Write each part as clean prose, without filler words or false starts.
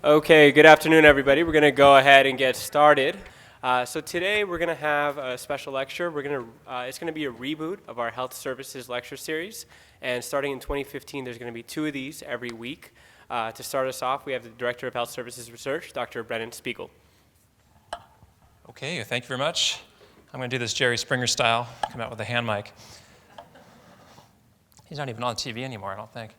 Okay, good afternoon, everybody. We're going to go ahead and get started. So today we're going to have a special lecture. It's going to be a reboot of our health services lecture series. And starting in 2015, there's going to be 2 of these every week. To start us off, we have the Director of Health Services Research, Dr. Brennan Spiegel. Okay, thank you very much. I'm going to do this Jerry Springer style, come out with a hand mic. He's not even on TV anymore, I don't think.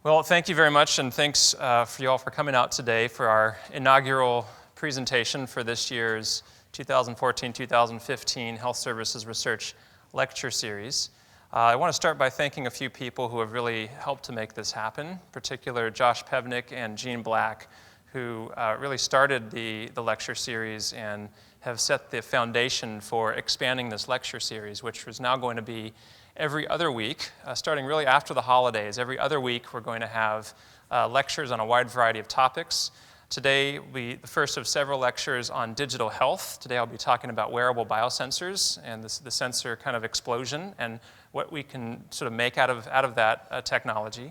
Well, thank you very much, and thanks for you all for coming out today for our inaugural presentation for this year's 2014-2015 Health Services Research Lecture Series. I want to start by thanking a few people who have really helped to make this happen, in particular Josh Pevnick and Jean Black, who really started the lecture series and have set the foundation for expanding this lecture series, which is now going to be every other week, starting really after the holidays. Every other week, we're going to have lectures on a wide variety of topics. Today will be the first of several lectures on digital health. Today I'll be talking about wearable biosensors and the sensor kind of explosion and what we can sort of make out of that technology.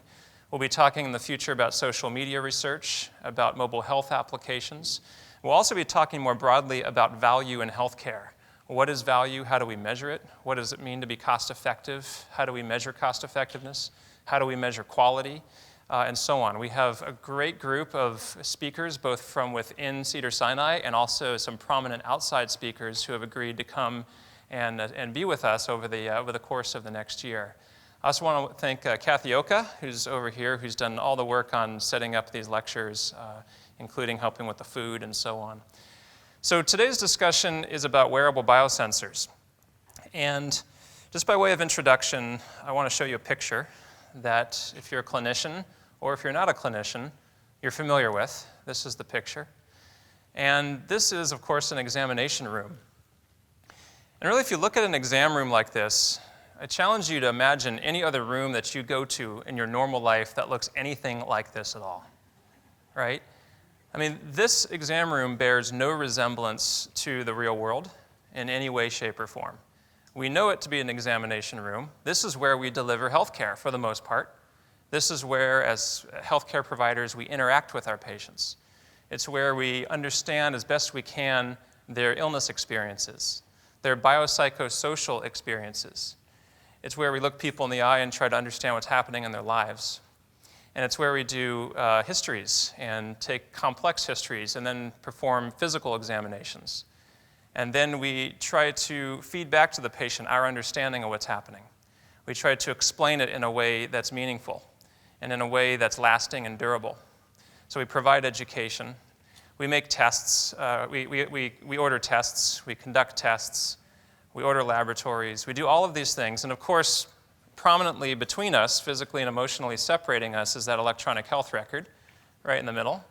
We'll be talking in the future about social media research, about mobile health applications. We'll also be talking more broadly about value in healthcare. What is value? How do we measure it? What does it mean to be cost effective? How do we measure cost effectiveness? How do we measure quality? And so on. We have a great group of speakers, both from within Cedars-Sinai and also some prominent outside speakers who have agreed to come and be with us over the course of the next year. I also want to thank Kathy Oka, who's over here, who's done all the work on setting up these lectures, including helping with the food and so on. So today's discussion is about wearable biosensors. And just by way of introduction, I want to show you a picture that if you're a clinician or if you're not a clinician, you're familiar with. This is the picture. And this is, of course, an examination room. And really, if you look at an exam room like this, I challenge you to imagine any other room that you go to in your normal life that looks anything like this at all, right? I mean, this exam room bears no resemblance to the real world in any way, shape, or form. We know it to be an examination room. This is where we deliver healthcare for the most part. This is where, as healthcare providers, we interact with our patients. It's where we understand as best we can their illness experiences, their biopsychosocial experiences. It's where we look people in the eye and try to understand what's happening in their lives. And it's where we do histories and take complex histories and then perform physical examinations. And then we try to feed back to the patient our understanding of what's happening. We try to explain it in a way that's meaningful and in a way that's lasting and durable. So we provide education. We make tests. We order tests. We conduct tests. We order laboratories. We do all of these things. And of course, prominently between us, physically and emotionally separating us, is that electronic health record right in the middle.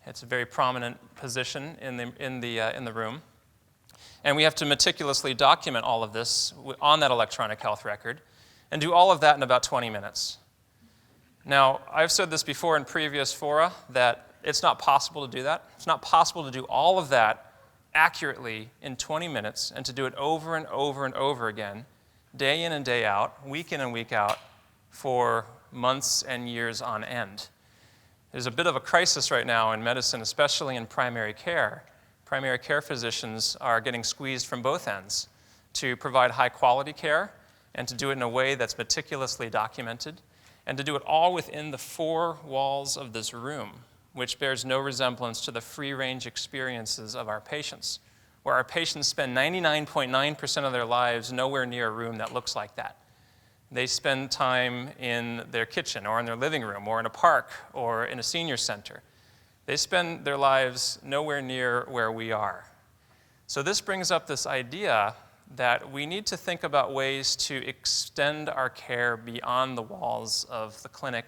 It's a very prominent position in the room. And we have to meticulously document all of this on that electronic health record and do all of that in about 20 minutes. Now, I've said this before in previous fora that it's not possible to do that. It's not possible to do all of that accurately in 20 minutes and to do it over and over and over again, day in and day out, week in and week out, for months and years on end. There's a bit of a crisis right now in medicine, especially in primary care. Primary care physicians are getting squeezed from both ends to provide high-quality care and to do it in a way that's meticulously documented and to do it all within the 4 walls of this room, which bears no resemblance to the free-range experiences of our patients, where our patients spend 99.9% of their lives nowhere near a room that looks like that. They spend time in their kitchen or in their living room or in a park or in a senior center. They spend their lives nowhere near where we are. So this brings up this idea that we need to think about ways to extend our care beyond the walls of the clinic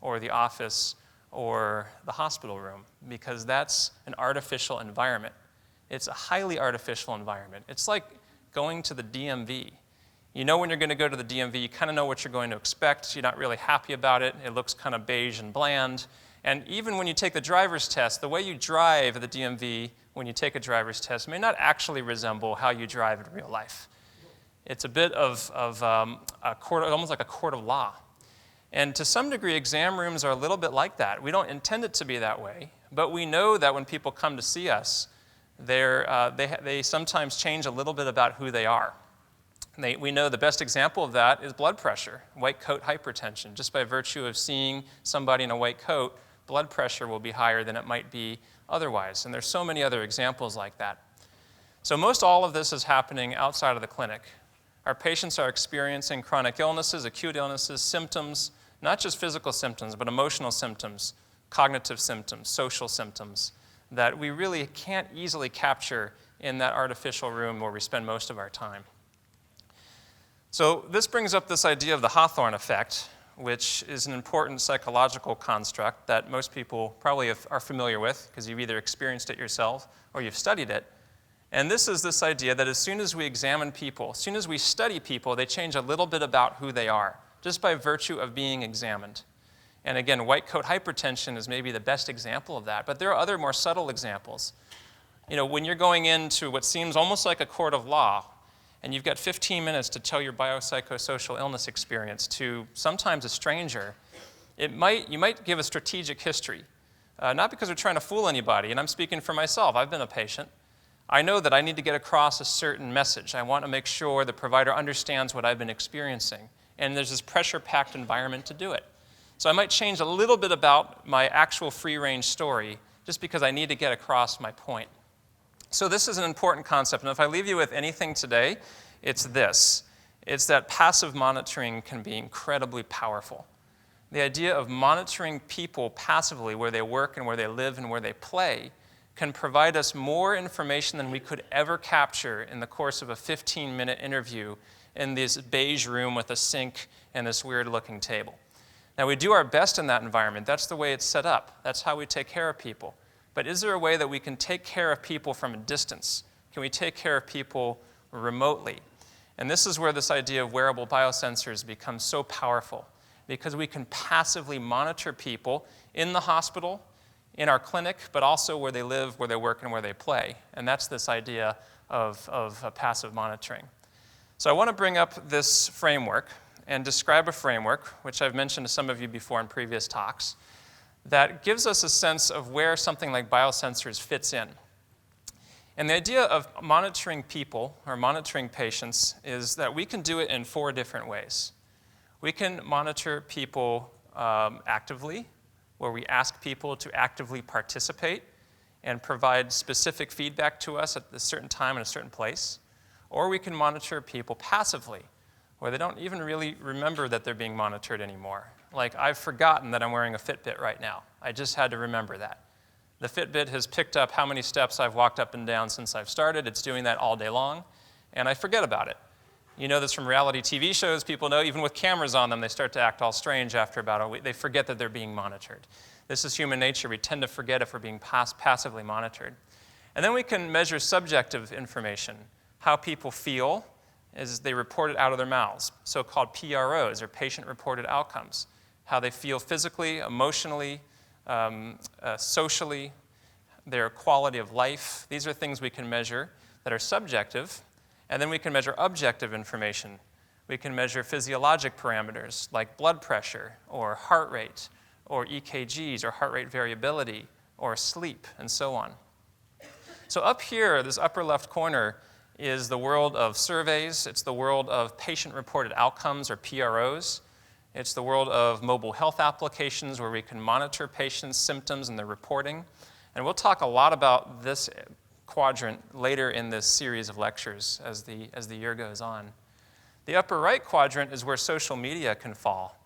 or the office or the hospital room, because that's an artificial environment. It's a highly artificial environment. It's like going to the DMV. You know when you're going to go to the DMV, you kind of know what you're going to expect. You're not really happy about it. It looks kind of beige and bland. And even when you take the driver's test, the way you drive at the DMV when you take a driver's test may not actually resemble how you drive in real life. It's a bit of a court, almost like a court of law. And to some degree, exam rooms are a little bit like that. We don't intend it to be that way, But we know that when people come to see us, they sometimes change a little bit about who they are. We know the best example of that is blood pressure, white coat hypertension. Just by virtue of seeing somebody in a white coat, blood pressure will be higher than it might be otherwise. And there's so many other examples like that. So most all of this is happening outside of the clinic. Our patients are experiencing chronic illnesses, acute illnesses, symptoms, not just physical symptoms, but emotional symptoms, cognitive symptoms, social symptoms that we really can't easily capture in that artificial room where we spend most of our time. So this brings up this idea of the Hawthorne Effect, which is an important psychological construct that most people probably are familiar with because you've either experienced it yourself or you've studied it. And this is this idea that as soon as we examine people, as soon as we study people, they change a little bit about who they are, just by virtue of being examined. And again, white coat hypertension is maybe the best example of that, but there are other more subtle examples. You know, when you're going into what seems almost like a court of law, and you've got 15 minutes to tell your biopsychosocial illness experience to sometimes a stranger, you might give a strategic history. Not because we're trying to fool anybody, and I'm speaking for myself. I've been a patient. I know that I need to get across a certain message. I want to make sure the provider understands what I've been experiencing. And there's this pressure-packed environment to do it. So I might change a little bit about my actual free-range story just because I need to get across my point. So this is an important concept, and if I leave you with anything today, it's this. It's that passive monitoring can be incredibly powerful. The idea of monitoring people passively where they work and where they live and where they play can provide us more information than we could ever capture in the course of a 15-minute interview in this beige room with a sink and this weird-looking table. Now, we do our best in that environment. That's the way it's set up. That's how we take care of people. But is there a way that we can take care of people from a distance? Can we take care of people remotely? And this is where this idea of wearable biosensors becomes so powerful, because we can passively monitor people in the hospital, in our clinic, but also where they live, where they work, and where they play. And that's this idea of passive monitoring. So I want to bring up this framework and describe a framework, which I've mentioned to some of you before in previous talks, that gives us a sense of where something like biosensors fits in. And the idea of monitoring people or monitoring patients is that we can do it in 4 different ways. We can monitor people actively, where we ask people to actively participate and provide specific feedback to us at a certain time and a certain place. Or we can monitor people passively, where they don't even really remember that they're being monitored anymore. Like, I've forgotten that I'm wearing a Fitbit right now. I just had to remember that. The Fitbit has picked up how many steps I've walked up and down since I've started. It's doing that all day long, and I forget about it. You know this from reality TV shows. People know even with cameras on them, they start to act all strange after about a week. They forget that they're being monitored. This is human nature. We tend to forget if we're being passively monitored. And then we can measure subjective information, how people feel as they report it out of their mouths, so-called PROs, or patient-reported outcomes, how they feel physically, emotionally, socially, their quality of life. These are things we can measure that are subjective. And then we can measure objective information. We can measure physiologic parameters like blood pressure or heart rate or EKGs or heart rate variability or sleep and so on. So up here, this upper left corner, is the world of surveys. It's the world of patient-reported outcomes or PROs. It's the world of mobile health applications where we can monitor patients' symptoms and their reporting. And we'll talk a lot about this quadrant later in this series of lectures as the year goes on. The upper right quadrant is where social media can fall.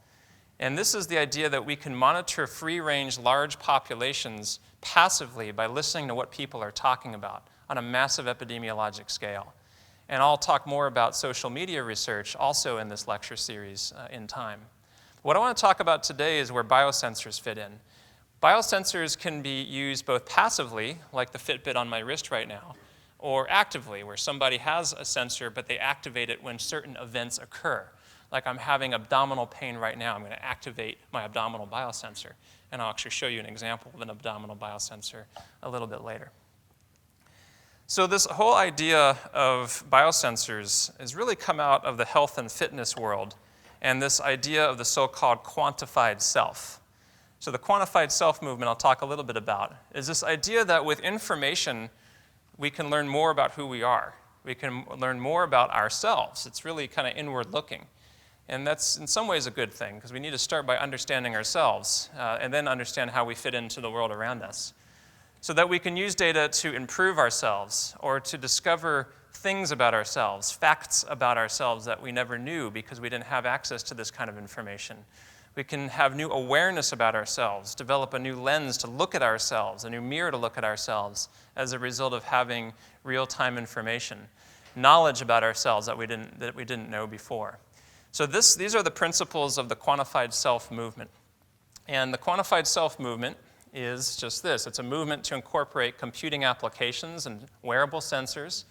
And this is the idea that we can monitor free-range large populations passively by listening to what people are talking about on a massive epidemiologic scale. And I'll talk more about social media research also in this lecture series in time. What I want to talk about today is where biosensors fit in. Biosensors can be used both passively, like the Fitbit on my wrist right now, or actively, where somebody has a sensor, but they activate it when certain events occur. Like I'm having abdominal pain right now, I'm going to activate my abdominal biosensor. And I'll actually show you an example of an abdominal biosensor a little bit later. So this whole idea of biosensors has really come out of the health and fitness world, and this idea of the so-called quantified self. So the quantified self movement I'll talk a little bit about is this idea that with information, we can learn more about who we are. We can learn more about ourselves. It's really kind of inward looking. And that's in some ways a good thing, because we need to start by understanding ourselves and then understand how we fit into the world around us, so that we can use data to improve ourselves or to discover things about ourselves, facts about ourselves that we never knew because we didn't have access to this kind of information. We can have new awareness about ourselves, develop a new lens to look at ourselves, a new mirror to look at ourselves as a result of having real-time information, knowledge about ourselves that we didn't know before. So these are the principles of the quantified self movement. And the quantified self movement is just this. It's a movement to incorporate computing applications and wearable sensors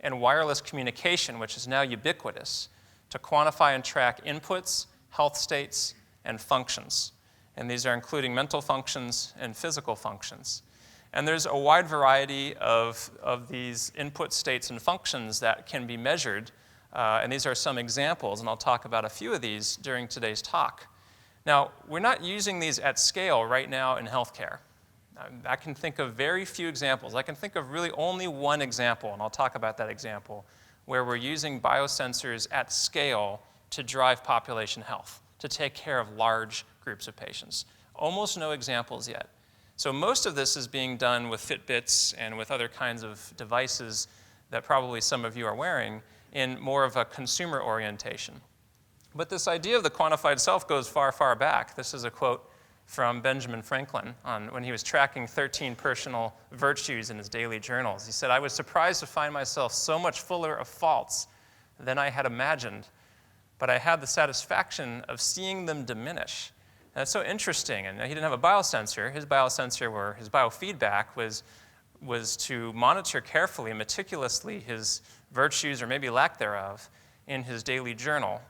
and wireless communication, which is now ubiquitous, to quantify and track inputs, health states, and functions. And these are including mental functions and physical functions. And there's a wide variety of these input states and functions that can be measured. And these are some examples, and I'll talk about a few of these during today's talk. Now, we're not using these at scale right now in healthcare. I can think of very few examples. I can think of really only one example, and I'll talk about that example, where we're using biosensors at scale to drive population health, to take care of large groups of patients. Almost no examples yet. So most of this is being done with Fitbits and with other kinds of devices that probably some of you are wearing in more of a consumer orientation. But this idea of the quantified self goes far, far back. This is a quote from Benjamin Franklin when he was tracking 13 personal virtues in his daily journals. He said, "I was surprised to find myself so much fuller of faults than I had imagined, but I had the satisfaction of seeing them diminish." And that's so interesting. And he didn't have a biosensor. His biosensor, his biofeedback, was to monitor carefully and meticulously his virtues, or maybe lack thereof, in his daily journal,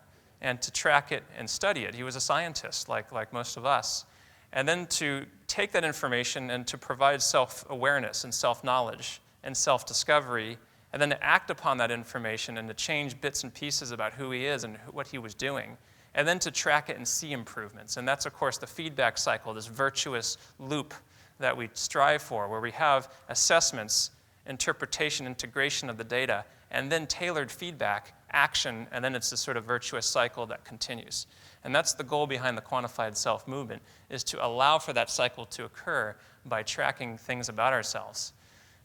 and to track it and study it. He was a scientist, like most of us. And then to take that information and to provide self-awareness and self-knowledge and self-discovery, and then to act upon that information and to change bits and pieces about who he is and what he was doing, and then to track it and see improvements. And that's, of course, the feedback cycle, this virtuous loop that we strive for, where we have assessments, interpretation, integration of the data, and then tailored feedback, action, and then it's this sort of virtuous cycle that continues. And that's the goal behind the quantified self movement, is to allow for that cycle to occur by tracking things about ourselves.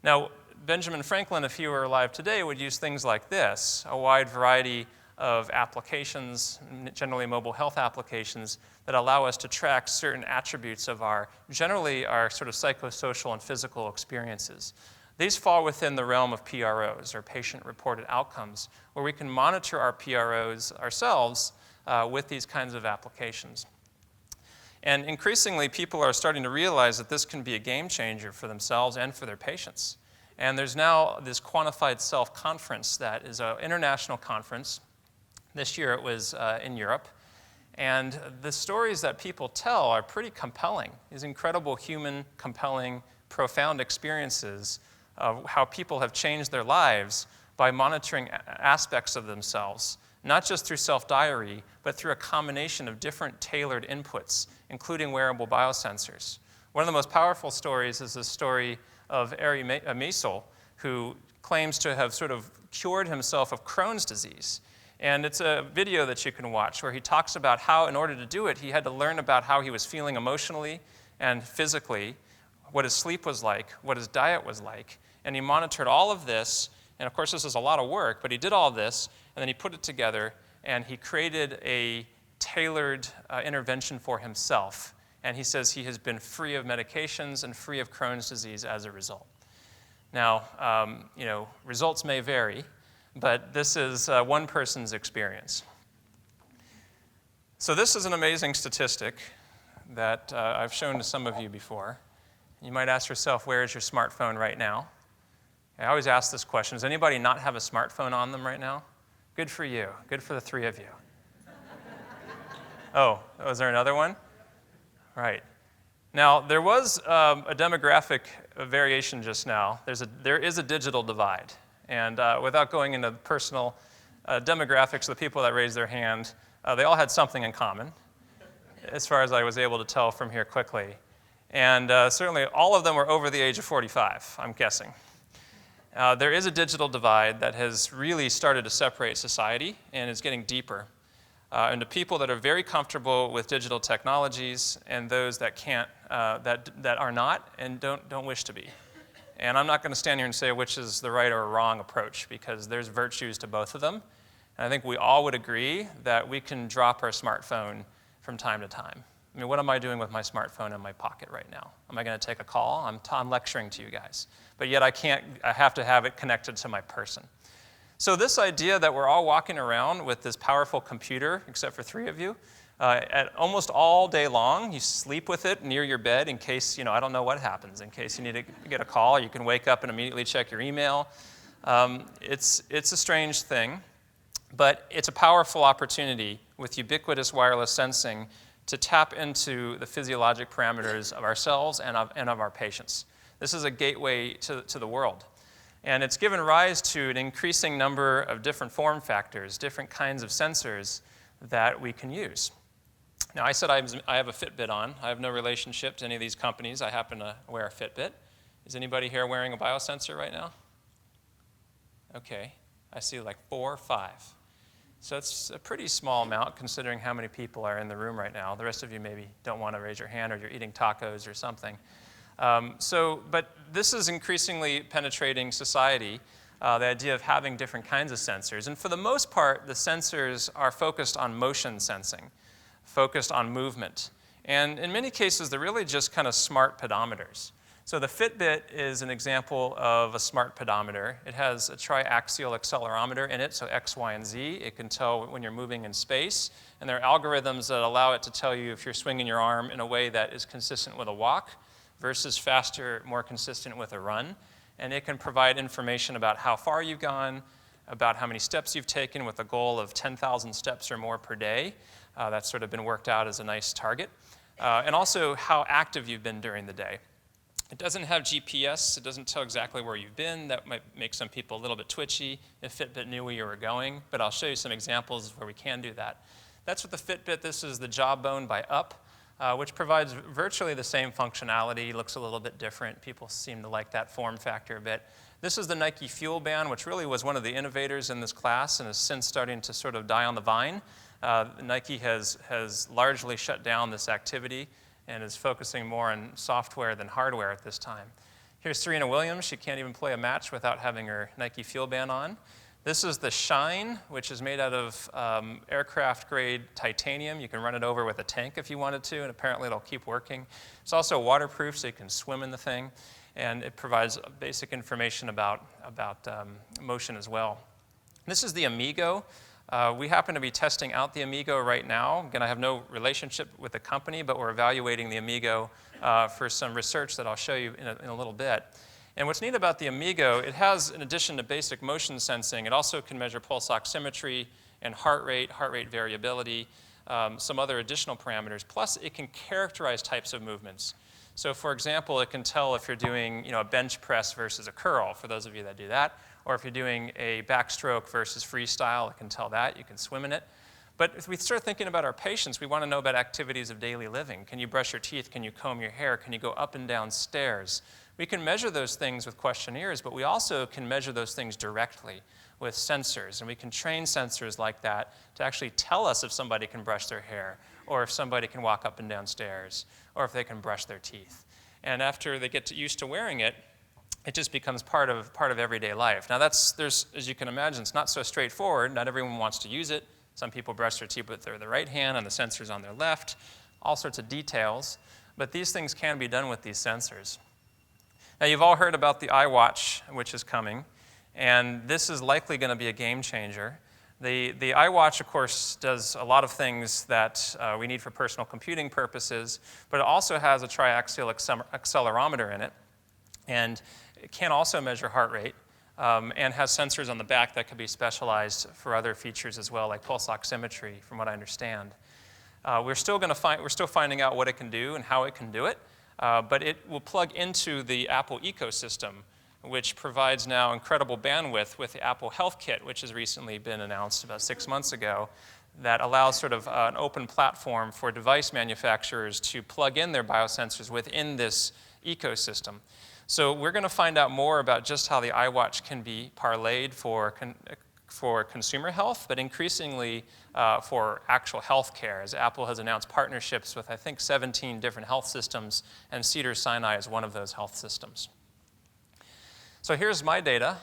Now, Benjamin Franklin, if he were alive today, would use things like this, a wide variety of applications, generally mobile health applications, that allow us to track certain attributes of generally our sort of psychosocial and physical experiences. These fall within the realm of PROs, or patient-reported outcomes, where we can monitor our PROs ourselves with these kinds of applications. And increasingly, people are starting to realize that this can be a game changer for themselves and for their patients. And there's now this Quantified Self conference that is an international conference. This year it was in Europe. And the stories that people tell are pretty compelling. These incredible human, compelling, profound experiences of how people have changed their lives by monitoring aspects of themselves, not just through self-diary, but through a combination of different tailored inputs, including wearable biosensors. One of the most powerful stories is the story of Ari Meisel, who claims to have sort of cured himself of Crohn's disease. And it's a video that you can watch where he talks about how, in order to do it, he had to learn about how he was feeling emotionally and physically, what his sleep was like, what his diet was like. And he monitored all of this. And of course, this is a lot of work, but he did all this, and then he put it together, and he created a tailored intervention for himself. And he says he has been free of medications and free of Crohn's disease as a result. Now, results may vary, but this is one person's experience. So this is an amazing statistic that I've shown to some of you before. You might ask yourself, where is your smartphone right now? I always ask this question. Does anybody not have a smartphone on them right now? Good for you. Good for the three of you. Oh, was there another one? Right. Now, there was a demographic variation just now. There is a digital divide. And without going into personal demographics of the people that raised their hand, they all had something in common. as far as I was able to tell from here quickly. And certainly all of them were over the age of 45, I'm guessing. There is a digital divide that has really started to separate society and is getting deeper into people that are very comfortable with digital technologies and those that can't, that are not and don't wish to be. And I'm not going to stand here and say which is the right or wrong approach, because there's virtues to both of them. And I think we all would agree that we can drop our smartphone from time to time. I mean, what am I doing with my smartphone in my pocket right now? Am I going to take a call? I'm lecturing to you guys. But yet I have to have it connected to my person. So this idea that we're all walking around with this powerful computer, except for 3 of you, at almost all day long, you sleep with it near your bed in case, I don't know what happens, in case you need to get a call, you can wake up and immediately check your email. It's a strange thing, but it's a powerful opportunity with ubiquitous wireless sensing to tap into the physiologic parameters of ourselves and of our patients. This is a gateway to the world. And it's given rise to an increasing number of different form factors, different kinds of sensors that we can use. Now, I said I have a Fitbit on. I have no relationship to any of these companies. I happen to wear a Fitbit. Is anybody here wearing a biosensor right now? Okay. I see like 4 or 5. So it's a pretty small amount considering how many people are in the room right now. The rest of you maybe don't want to raise your hand, or you're eating tacos or something. But this is increasingly penetrating society, the idea of having different kinds of sensors. And for the most part, the sensors are focused on motion sensing, focused on movement. And in many cases, they're really just kind of smart pedometers. So the Fitbit is an example of a smart pedometer. It has a triaxial accelerometer in it, so X, Y, and Z. It can tell when you're moving in space. And there are algorithms that allow it to tell you if you're swinging your arm in a way that is consistent with a walk versus faster, more consistent with a run. And it can provide information about how far you've gone, about how many steps you've taken with a goal of 10,000 steps or more per day. That's sort of been worked out as a nice target. And also how active you've been during the day. It doesn't have GPS. It doesn't tell exactly where you've been. That might make some people a little bit twitchy if Fitbit knew where you were going. But I'll show you some examples where we can do that. That's with the Fitbit. This is the Jawbone by Up, which provides virtually the same functionality. Looks a little bit different. People seem to like that form factor a bit. This is the Nike Fuel Band, which really was one of the innovators in this class and is since starting to sort of die on the vine. Nike has largely shut down this activity and is focusing more on software than hardware at this time. Here's Serena Williams. She can't even play a match without having her Nike Fuel Band on. This is the Shine, which is made out of aircraft-grade titanium. You can run it over with a tank if you wanted to, and apparently it'll keep working. It's also waterproof, so you can swim in the thing, and it provides basic information about motion as well. This is the Amigo. We happen to be testing out the Amigo right now. Again, I have no relationship with the company, but we're evaluating the Amigo for some research that I'll show you in a little bit. And what's neat about the Amigo, it has, in addition to basic motion sensing, it also can measure pulse oximetry and heart rate variability, some other additional parameters. Plus, it can characterize types of movements. So for example, it can tell if you're doing a bench press versus a curl, for those of you that do that. Or if you're doing a backstroke versus freestyle, it can tell that. You can swim in it. But if we start thinking about our patients, we want to know about activities of daily living. Can you brush your teeth? Can you comb your hair? Can you go up and down stairs? We can measure those things with questionnaires, but we also can measure those things directly with sensors. And we can train sensors like that to actually tell us if somebody can brush their hair, or if somebody can walk up and down stairs, or if they can brush their teeth. And after they get used to wearing it, it just becomes part of everyday life. Now there's, as you can imagine, it's not so straightforward. Not everyone wants to use it. Some people brush their teeth with their right hand and the sensor's on their left, all sorts of details. But these things can be done with these sensors. Now you've all heard about the iWatch, which is coming, and this is likely going to be a game changer. The iWatch, of course, does a lot of things that we need for personal computing purposes, but it also has a triaxial accelerometer in it. And it can also measure heart rate and has sensors on the back that could be specialized for other features as well, like pulse oximetry, from what I understand. We're still finding out what it can do and how it can do it, but it will plug into the Apple ecosystem, which provides now incredible bandwidth with the Apple Health Kit, which has recently been announced about 6 months ago, that allows sort of an open platform for device manufacturers to plug in their biosensors within this ecosystem. So we're going to find out more about just how the iWatch can be parlayed for consumer health, but increasingly for actual health care, as Apple has announced partnerships with, I think, 17 different health systems, and Cedars-Sinai is one of those health systems. So here's my data.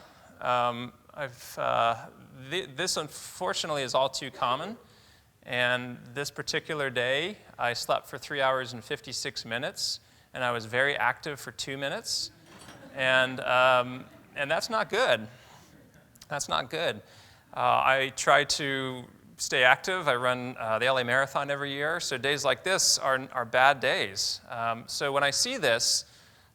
This, unfortunately, is all too common. And this particular day, I slept for 3 hours and 56 minutes, and I was very active for 2 minutes. And that's not good. That's not good. I try to stay active. I run the LA Marathon every year, so days like this are bad days. So when I see this,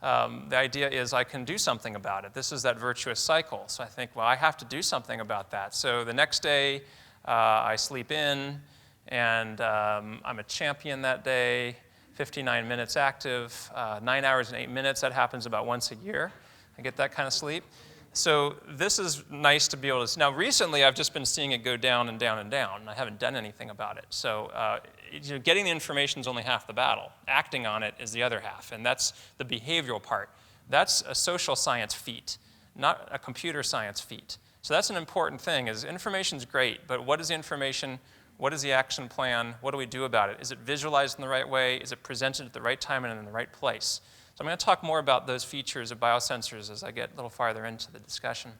the idea is I can do something about it. This is that virtuous cycle. So I think, well, I have to do something about that. So the next day, I sleep in, and I'm a champion that day, 59 minutes active, 9 hours and 8 minutes. That happens about once a year. I get that kind of sleep. So this is nice to be able to. Now, recently, I've just been seeing it go down and down and down, and I haven't done anything about it. So getting the information is only half the battle. Acting on it is the other half, and that's the behavioral part. That's a social science feat, not a computer science feat. So that's an important thing, is information's great, but what is the information? What is the action plan? What do we do about it? Is it visualized in the right way? Is it presented at the right time and in the right place? So I'm going to talk more about those features of biosensors as I get a little farther into the discussion.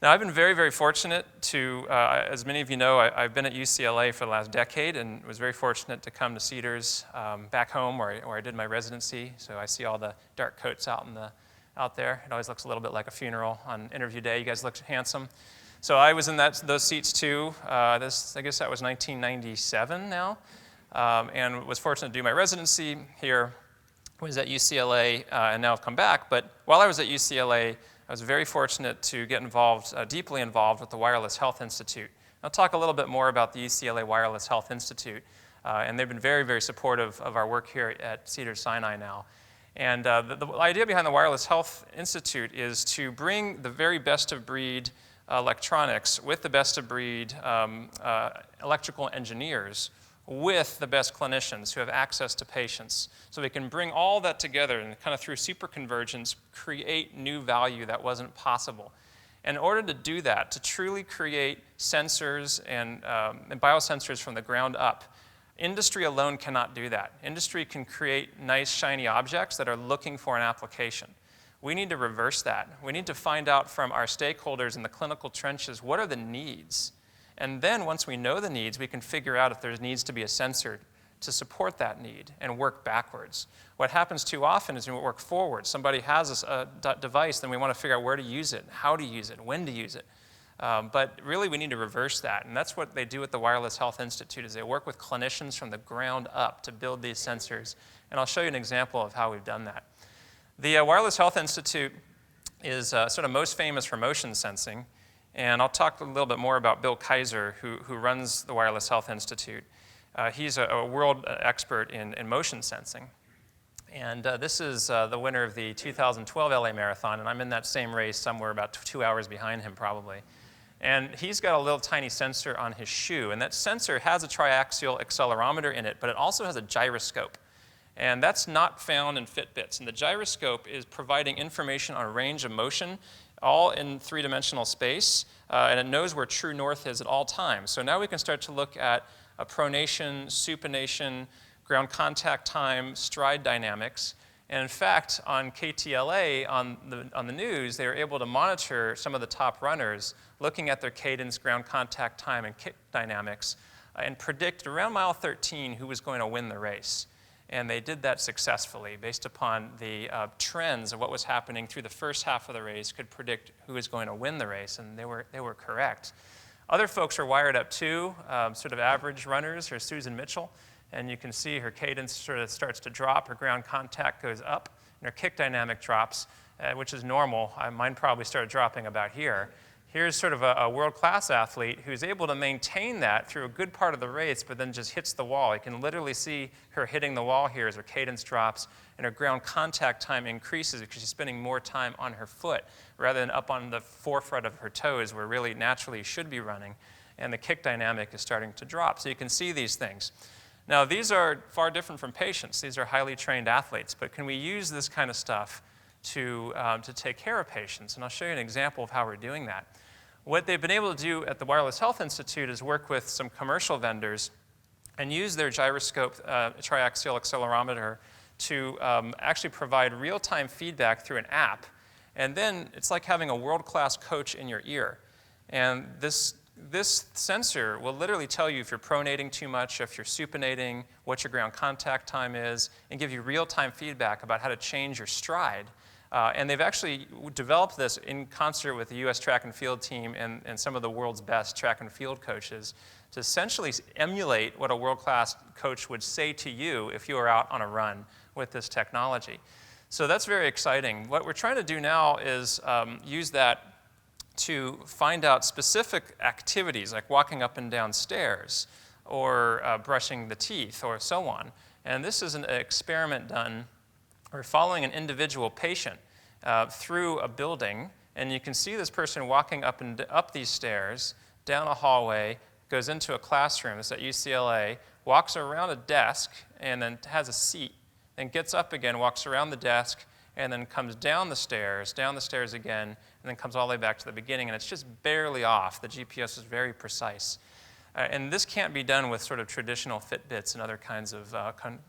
Now, I've been very, very fortunate to, as many of you know, I've been at UCLA for the last decade and was very fortunate to come to Cedars back home where I did my residency. So I see all the dark coats out there. It always looks a little bit like a funeral on interview day. You guys look handsome. So I was in those seats too. I guess that was 1997 now, and was fortunate to do my residency here. Was at UCLA, and now I've come back. But while I was at UCLA, I was very fortunate to get involved, deeply involved with the Wireless Health Institute. I'll talk a little bit more about the UCLA Wireless Health Institute, and they've been very, very supportive of our work here at Cedars-Sinai now. And the idea behind the Wireless Health Institute is to bring the very best of breed electronics with the best of breed electrical engineers with the best clinicians who have access to patients. So we can bring all that together and kind of through superconvergence create new value that wasn't possible. And in order to do that, to truly create sensors and biosensors from the ground up, industry alone cannot do that. Industry can create nice, shiny objects that are looking for an application. We need to reverse that. We need to find out from our stakeholders in the clinical trenches, what are the needs? And then once we know the needs, we can figure out if there needs to be a sensor to support that need and work backwards. What happens too often is we work forward. Somebody has a device, then we want to figure out where to use it, how to use it, when to use it. But really, we need to reverse that. And that's what they do at the Wireless Health Institute, is they work with clinicians from the ground up to build these sensors. And I'll show you an example of how we've done that. The Wireless Health Institute is sort of most famous for motion sensing. And I'll talk a little bit more about Bill Kaiser, who runs the Wireless Health Institute. He's a world expert in motion sensing. And this is the winner of the 2012 LA Marathon, and I'm in that same race somewhere about 2 hours behind him probably. And he's got a little tiny sensor on his shoe, and that sensor has a triaxial accelerometer in it, but it also has a gyroscope. And that's not found in Fitbits. And the gyroscope is providing information on range of motion, all in three-dimensional space, and it knows where true north is at all times. So now we can start to look at pronation, supination, ground contact time, stride dynamics. And in fact, on KTLA, on the news, they were able to monitor some of the top runners, looking at their cadence, ground contact time, and kick dynamics, and predict around mile 13 who was going to win the race. And they did that successfully based upon the trends of what was happening through the first half of the race, could predict who was going to win the race, and they were correct. Other folks are wired up too, sort of average runners. Here's Susan Mitchell, and you can see her cadence sort of starts to drop, her ground contact goes up, and her kick dynamic drops, which is normal. Mine probably started dropping about here. Here's sort of a world-class athlete who's able to maintain that through a good part of the race, but then just hits the wall. You can literally see her hitting the wall here as her cadence drops, and her ground contact time increases because she's spending more time on her foot rather than up on the forefront of her toes, where really naturally you should be running. and the kick dynamic is starting to drop. So you can see these things. Now, these are far different from patients. These are highly trained athletes, but can we use this kind of stuff to take care of patients? And I'll show you an example of how we're doing that. What they've been able to do at the Wireless Health Institute is work with some commercial vendors and use their gyroscope triaxial accelerometer to actually provide real-time feedback through an app. And then it's like having a world-class coach in your ear. And this sensor will literally tell you if you're pronating too much, if you're supinating, what your ground contact time is, and give you real-time feedback about how to change your stride. And they've actually developed this in concert with the U.S. track and field team and some of the world's best track and field coaches to essentially emulate what a world-class coach would say to you if you were out on a run with this technology. So that's very exciting. What we're trying to do now is use that to find out specific activities like walking up and down stairs or brushing the teeth or so on. And this is an experiment done. We're following an individual patient through a building, and you can see this person walking up these stairs, down a hallway, goes into a classroom. It's at UCLA, walks around a desk, and then has a seat, then gets up again, walks around the desk, and then comes down the stairs again, and then comes all the way back to the beginning, and it's just barely off. The GPS is very precise. And this can't be done with sort of traditional Fitbits and other kinds of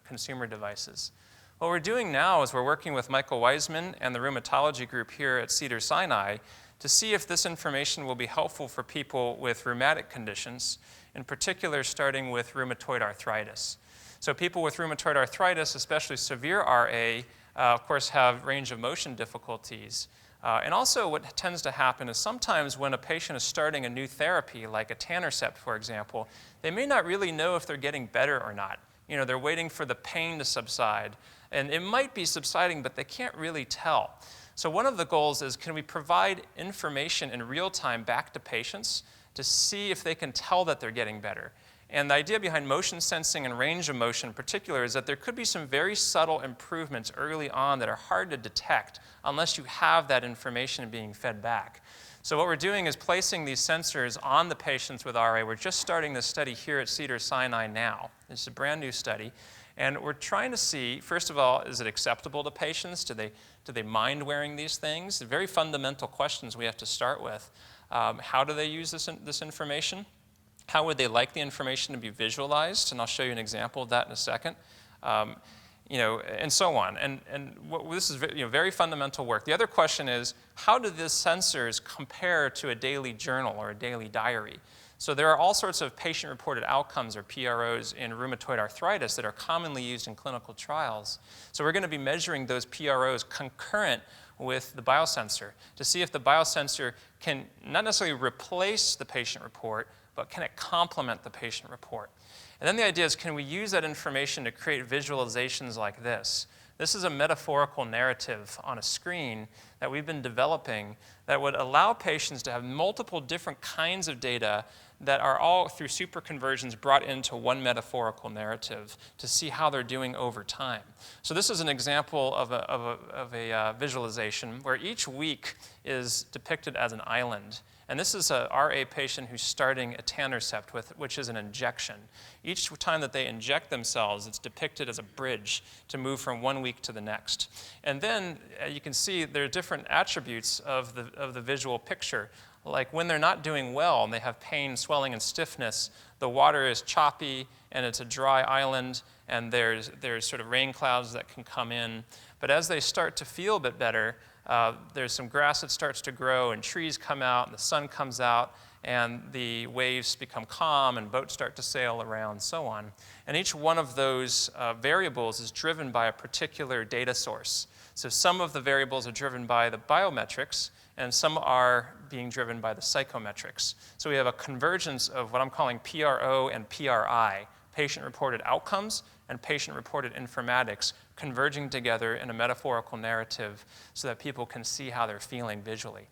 consumer devices. What we're doing now is we're working with Michael Weisman and the rheumatology group here at Cedars-Sinai to see if this information will be helpful for people with rheumatic conditions, in particular starting with rheumatoid arthritis. So people with rheumatoid arthritis, especially severe RA, of course have range of motion difficulties. And also what tends to happen is sometimes when a patient is starting a new therapy, like a etanercept, for example, they may not really know if they're getting better or not. You know, they're waiting for the pain to subside. And it might be subsiding, but they can't really tell. So one of the goals is, can we provide information in real time back to patients to see if they can tell that they're getting better? And the idea behind motion sensing and range of motion in particular is that there could be some very subtle improvements early on that are hard to detect unless you have that information being fed back. So what we're doing is placing these sensors on the patients with RA. We're just starting this study here at Cedars-Sinai now. It's a brand new study. And we're trying to see, first of all, is it acceptable to patients? Do they mind wearing these things? The very fundamental questions we have to start with. How do they use this information? How would they like the information to be visualized? And I'll show you an example of that in a second. And so on. And this is very fundamental work. The other question is, how do these sensors compare to a daily journal or a daily diary? So there are all sorts of patient-reported outcomes, or PROs, in rheumatoid arthritis that are commonly used in clinical trials. So we're going to be measuring those PROs concurrent with the biosensor to see if the biosensor can not necessarily replace the patient report, but can it complement the patient report? And then the idea is, can we use that information to create visualizations like this? This is a metaphorical narrative on a screen that we've been developing that would allow patients to have multiple different kinds of data that are all, through superconversions, brought into one metaphorical narrative to see how they're doing over time. So this is an example of a visualization where each week is depicted as an island. And this is a RA patient who's starting etanercept, which is an injection. Each time that they inject themselves, it's depicted as a bridge to move from one week to the next. And then you can see there are different attributes of the visual picture. Like when they're not doing well and they have pain, swelling, and stiffness, the water is choppy and it's a dry island, and there's sort of rain clouds that can come in. But as they start to feel a bit better, there's some grass that starts to grow, and trees come out, and the sun comes out, and the waves become calm, and boats start to sail around, so on. And each one of those variables is driven by a particular data source. So some of the variables are driven by the biometrics, and some are being driven by the psychometrics. So we have a convergence of what I'm calling PRO and PRI, patient-reported outcomes and patient-reported informatics, converging together in a metaphorical narrative so that people can see how they're feeling visually.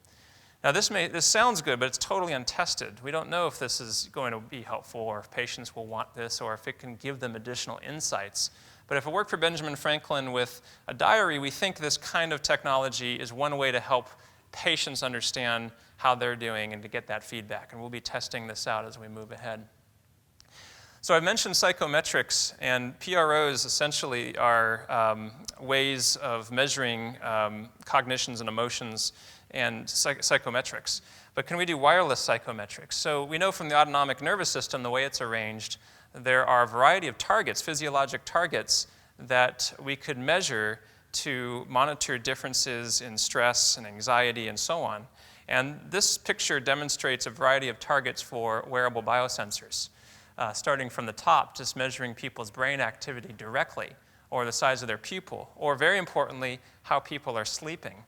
Now this sounds good, but it's totally untested. We don't know if this is going to be helpful, or if patients will want this, or if it can give them additional insights. But if it worked for Benjamin Franklin with a diary, we think this kind of technology is one way to help patients understand how they're doing and to get that feedback. And we'll be testing this out as we move ahead. So I mentioned psychometrics, and PROs essentially are ways of measuring cognitions and emotions and psychometrics. But can we do wireless psychometrics? So we know from the autonomic nervous system, the way it's arranged, there are a variety of targets, physiologic targets, that we could measure to monitor differences in stress and anxiety and so on. And this picture demonstrates a variety of targets for wearable biosensors. Starting from the top, just measuring people's brain activity directly, or the size of their pupil, or very importantly, how people are sleeping,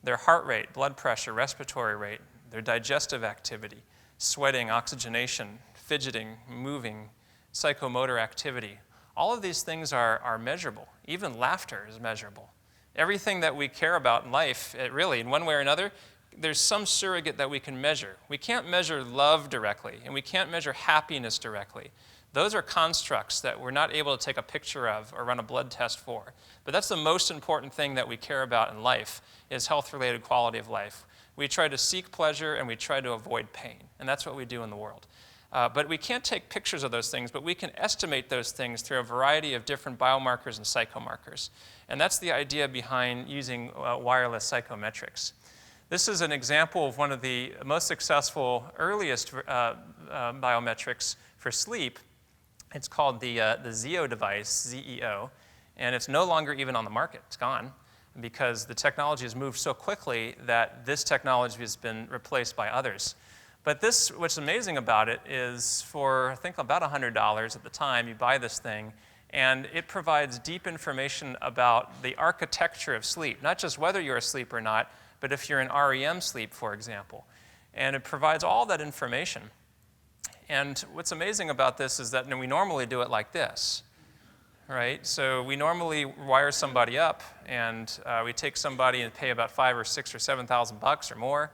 their heart rate, blood pressure, respiratory rate, their digestive activity, sweating, oxygenation, fidgeting, moving, psychomotor activity. All of these things are measurable. Even laughter is measurable. Everything that we care about in life, really, in one way or another, there's some surrogate that we can measure. We can't measure love directly, and we can't measure happiness directly. Those are constructs that we're not able to take a picture of or run a blood test for. But that's the most important thing that we care about in life, is health-related quality of life. We try to seek pleasure, and we try to avoid pain, and that's what we do in the world. But we can't take pictures of those things, but we can estimate those things through a variety of different biomarkers and psychomarkers. And that's the idea behind using wireless psychometrics. This is an example of one of the most successful, earliest biometrics for sleep. It's called the ZEO device, Z-E-O, and it's no longer even on the market. It's gone because the technology has moved so quickly that this technology has been replaced by others. But this, what's amazing about it is for, I think, about $100 at the time, you buy this thing, and it provides deep information about the architecture of sleep, not just whether you're asleep or not, but if you're in REM sleep, for example. And it provides all that information. And what's amazing about this is that we normally do it like this, right? So we normally wire somebody up, and we take somebody and pay about $5,000 or $6,000 or $7,000 or more.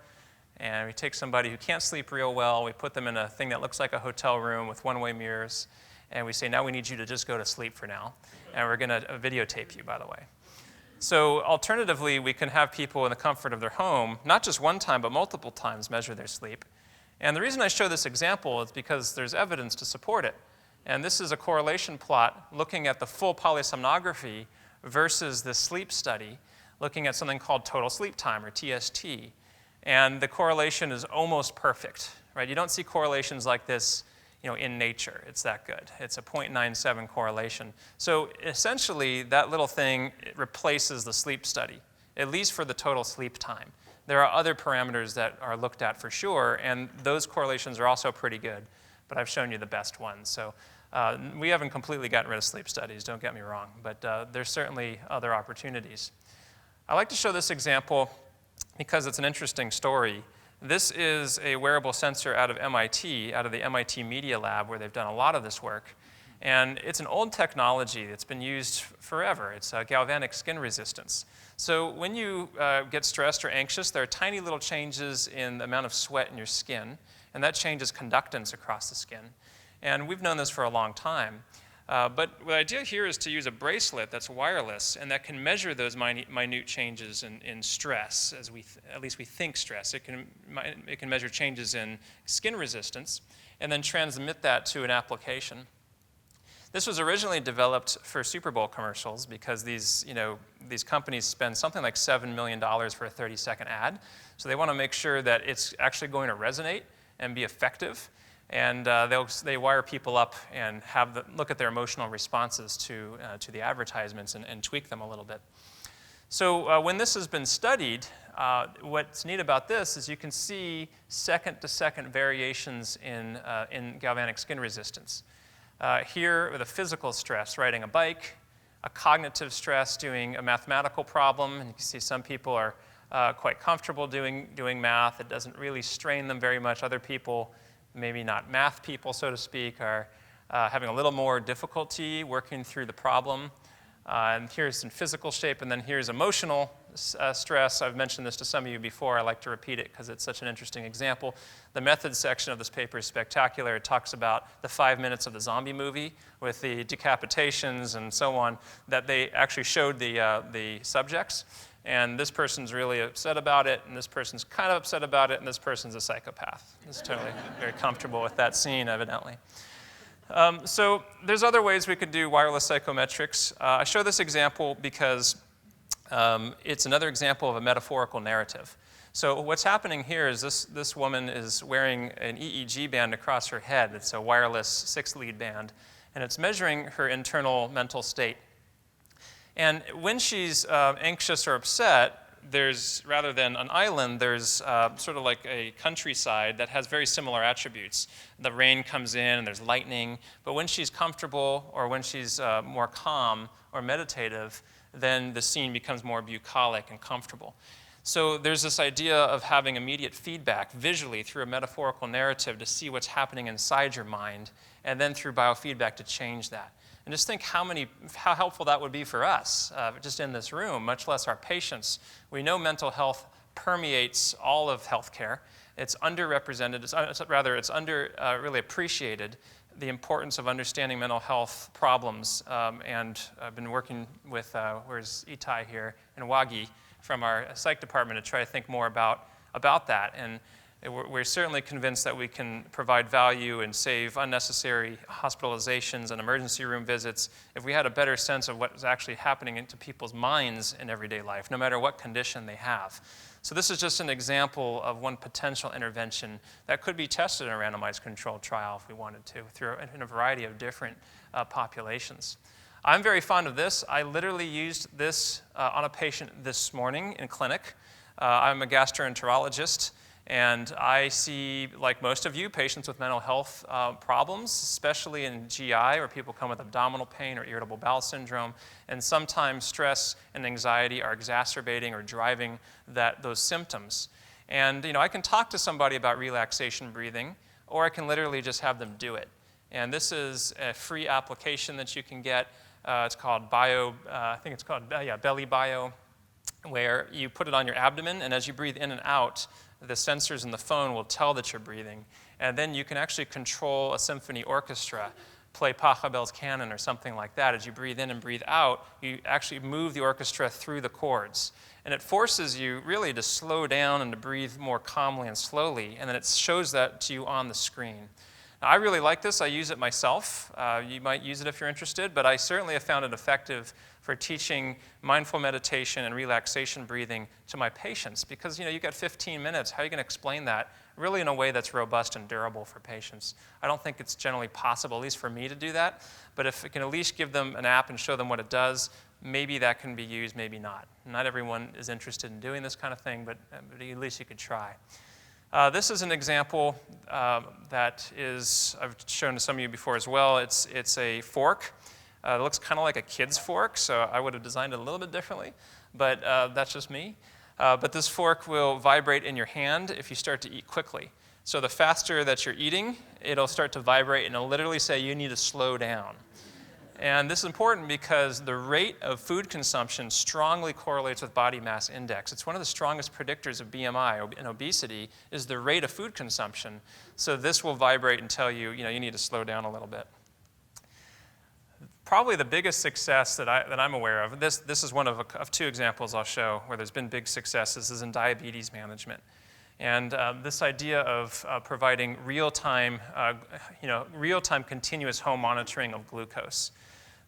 And we take somebody who can't sleep real well, we put them in a thing that looks like a hotel room with one-way mirrors, and we say, now we need you to just go to sleep for now. And we're going to videotape you, by the way. So alternatively, we can have people in the comfort of their home, not just one time, but multiple times measure their sleep. And the reason I show this example is because there's evidence to support it. And this is a correlation plot looking at the full polysomnography versus the sleep study, looking at something called total sleep time, or TST. And the correlation is almost perfect, right? You don't see correlations like this, in nature. It's that good. It's a 0.97 correlation. So essentially, that little thing replaces the sleep study, at least for the total sleep time. There are other parameters that are looked at for sure, and those correlations are also pretty good, but I've shown you the best ones. So we haven't completely gotten rid of sleep studies, don't get me wrong, but there's certainly other opportunities. I like to show this example because it's an interesting story. This is a wearable sensor out of MIT, out of the MIT Media Lab, where they've done a lot of this work. And it's an old technology that's been used forever. It's galvanic skin resistance. So when you get stressed or anxious, there are tiny little changes in the amount of sweat in your skin, and that changes conductance across the skin. And we've known this for a long time. But the idea here is to use a bracelet that's wireless and that can measure those minute changes in stress, at least we think stress. It can measure changes in skin resistance and then transmit that to an application. This was originally developed for Super Bowl commercials because these companies spend something like $7 million for a 30-second ad. So they want to make sure that it's actually going to resonate and be effective. And they wire people up and look at their emotional responses to the advertisements and tweak them a little bit. So when this has been studied, what's neat about this is you can see second-to-second variations in galvanic skin resistance. Here, with a physical stress, riding a bike, a cognitive stress, doing a mathematical problem, and you can see some people are quite comfortable doing math. It doesn't really strain them very much. Other people, maybe not math people, so to speak, are having a little more difficulty working through the problem. And here's some physical shape, and then here's emotional stress. I've mentioned this to some of you before. I like to repeat it because it's such an interesting example. The methods section of this paper is spectacular. It talks about the 5 minutes of the zombie movie with the decapitations and so on that they actually showed the subjects. And this person's really upset about it, and this person's kind of upset about it, and this person's a psychopath. He's totally very comfortable with that scene, evidently. So there's other ways we could do wireless psychometrics. I show this example because it's another example of a metaphorical narrative. So what's happening here is this woman is wearing an EEG band across her head. It's a wireless 6-lead band, and it's measuring her internal mental state. And when she's anxious or upset, there's, rather than an island, there's sort of like a countryside that has very similar attributes. The rain comes in and there's lightning, but when she's comfortable or when she's more calm or meditative, then the scene becomes more bucolic and comfortable. So there's this idea of having immediate feedback visually through a metaphorical narrative to see what's happening inside your mind, and then through biofeedback to change that. And just think how helpful that would be for us, just in this room, much less our patients. We know mental health permeates all of healthcare. It's underrepresented, it's really appreciated, the importance of understanding mental health problems. And I've been working with, where's Itai here, and Wagi from our psych department to try to think more about that. And we're certainly convinced that we can provide value and save unnecessary hospitalizations and emergency room visits if we had a better sense of what is actually happening into people's minds in everyday life, no matter what condition they have. So this is just an example of one potential intervention that could be tested in a randomized controlled trial if we wanted to, in a variety of different populations. I'm very fond of this. I literally used this on a patient this morning in clinic. I'm a gastroenterologist. And I see, like most of you, patients with mental health problems, especially in GI, where people come with abdominal pain or irritable bowel syndrome. And sometimes stress and anxiety are exacerbating or driving those symptoms. And I can talk to somebody about relaxation breathing, or I can literally just have them do it. And this is a free application that you can get. It's called Belly Bio, where you put it on your abdomen, and as you breathe in and out, the sensors in the phone will tell that you're breathing. And then you can actually control a symphony orchestra, play Pachelbel's canon or something like that. As you breathe in and breathe out, you actually move the orchestra through the chords. And it forces you really to slow down and to breathe more calmly and slowly, and then it shows that to you on the screen. Now, I really like this. I use it myself. You might use it if you're interested, but I certainly have found it effective for teaching mindful meditation and relaxation breathing to my patients, because you've got 15 minutes. How are you going to explain that really in a way that's robust and durable for patients? I don't think it's generally possible, at least for me, to do that, but if it can at least give them an app and show them what it does, maybe that can be used, maybe not. Not everyone is interested in doing this kind of thing, but at least you could try. This is an example that I've shown to some of you before as well. It's a fork. It looks kind of like a kid's fork, so I would have designed it a little bit differently, but that's just me. But this fork will vibrate in your hand if you start to eat quickly. So the faster that you're eating, it'll start to vibrate, and it'll literally say you need to slow down. And this is important because the rate of food consumption strongly correlates with body mass index. It's one of the strongest predictors of BMI and obesity is the rate of food consumption. So this will vibrate and tell you, you need to slow down a little bit. Probably the biggest success that I'm aware of, this is one of two examples I'll show where there's been big successes, is in diabetes management. And this idea of providing real-time continuous home monitoring of glucose.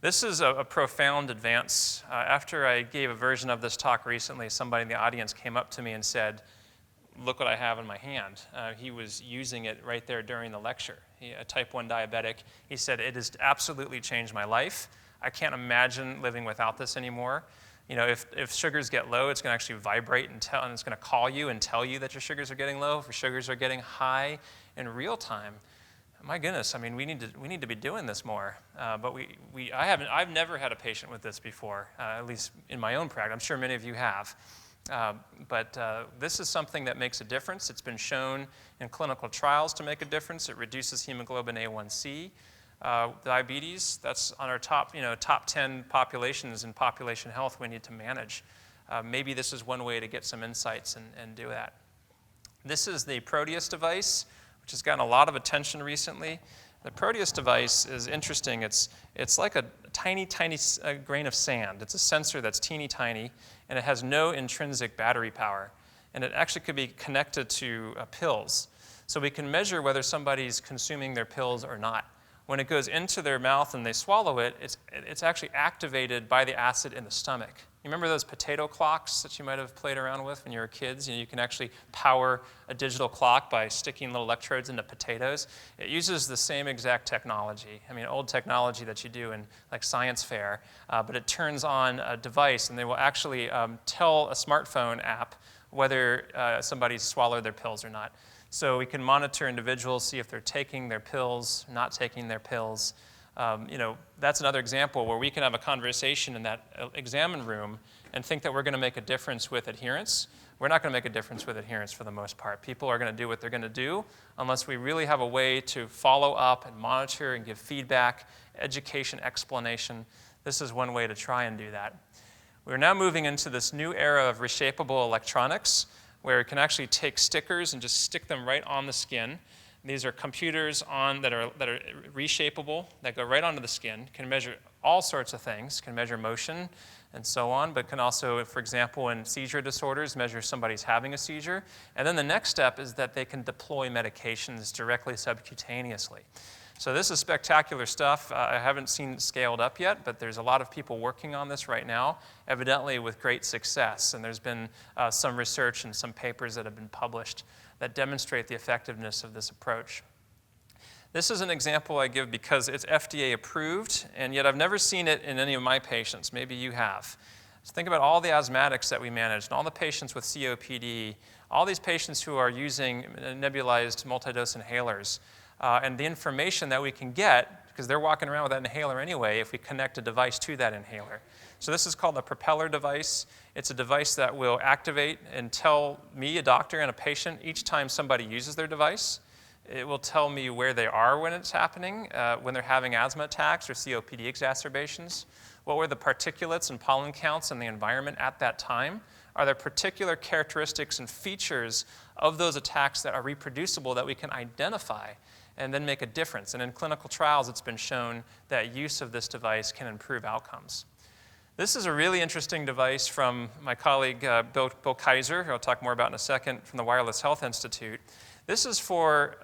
This is a profound advance. After I gave a version of this talk recently, somebody in the audience came up to me and said, "Look what I have in my hand." He was using it right there during the lecture. A type 1 diabetic. He said, "It has absolutely changed my life. I can't imagine living without this anymore. If sugars get low, it's going to actually vibrate and it's going to call you and tell you that your sugars are getting low. If your sugars are getting high in real time, my goodness, we need to be doing this more." But I've never had a patient with this before, at least in my own practice. I'm sure many of you have. But this is something that makes a difference. It's been shown in clinical trials to make a difference. It reduces hemoglobin A1C. Diabetes, that's on our top 10 populations in population health we need to manage. Maybe this is one way to get some insights and do that. This is the Proteus device, which has gotten a lot of attention recently. The Proteus device is interesting. It's like a tiny, tiny grain of sand. It's a sensor that's teeny tiny, and it has no intrinsic battery power. And it actually could be connected to pills. So we can measure whether somebody's consuming their pills or not. When it goes into their mouth and they swallow it, it's actually activated by the acid in the stomach. You remember those potato clocks that you might have played around with when you were kids? You can actually power a digital clock by sticking little electrodes into potatoes. It uses the same exact technology. I mean, old technology that you do in like science fair, but it turns on a device, and they will actually tell a smartphone app whether somebody's swallowed their pills or not. So we can monitor individuals, see if they're taking their pills, not taking their pills. That's another example where we can have a conversation in that examine room and think that we're going to make a difference with adherence. We're not going to make a difference with adherence for the most part. People are going to do what they're going to do unless we really have a way to follow up and monitor and give feedback, education, explanation. This is one way to try and do that. We're now moving into this new era of reshapeable electronics, where it can actually take stickers and just stick them right on the skin. These are computers that are reshapeable, that go right onto the skin, can measure all sorts of things, can measure motion and so on, but can also, for example, in seizure disorders, measure somebody's having a seizure. And then the next step is that they can deploy medications directly subcutaneously. So this is spectacular stuff. I haven't seen it scaled up yet, but there's a lot of people working on this right now, evidently with great success. And there's been some research and some papers that have been published that demonstrate the effectiveness of this approach. This is an example I give because it's FDA approved, and yet I've never seen it in any of my patients. Maybe you have. So think about all the asthmatics that we manage and all the patients with COPD, all these patients who are using nebulized multidose inhalers. And the information that we can get, because they're walking around with that inhaler anyway, if we connect a device to that inhaler. So this is called the Propeller Device. It's a device that will activate and tell me, a doctor, and a patient each time somebody uses their device. It will tell me where they are when it's happening, when they're having asthma attacks or COPD exacerbations. What were the particulates and pollen counts in the environment at that time? Are there particular characteristics and features of those attacks that are reproducible that we can identify and then make a difference? And in clinical trials, it's been shown that use of this device can improve outcomes. This is a really interesting device from my colleague, Bill Kaiser, who I'll talk more about in a second, from the Wireless Health Institute. This is for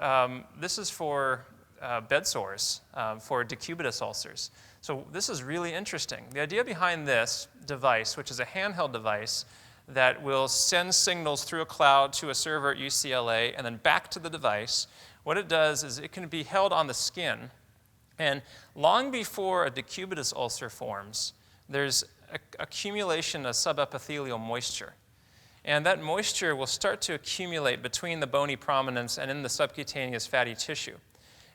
bed sores, for decubitus ulcers. So this is really interesting. The idea behind this device, which is a handheld device that will send signals through a cloud to a server at UCLA and then back to the device, what it does is it can be held on the skin. And long before a decubitus ulcer forms, there's accumulation of subepithelial moisture. And that moisture will start to accumulate between the bony prominence and in the subcutaneous fatty tissue.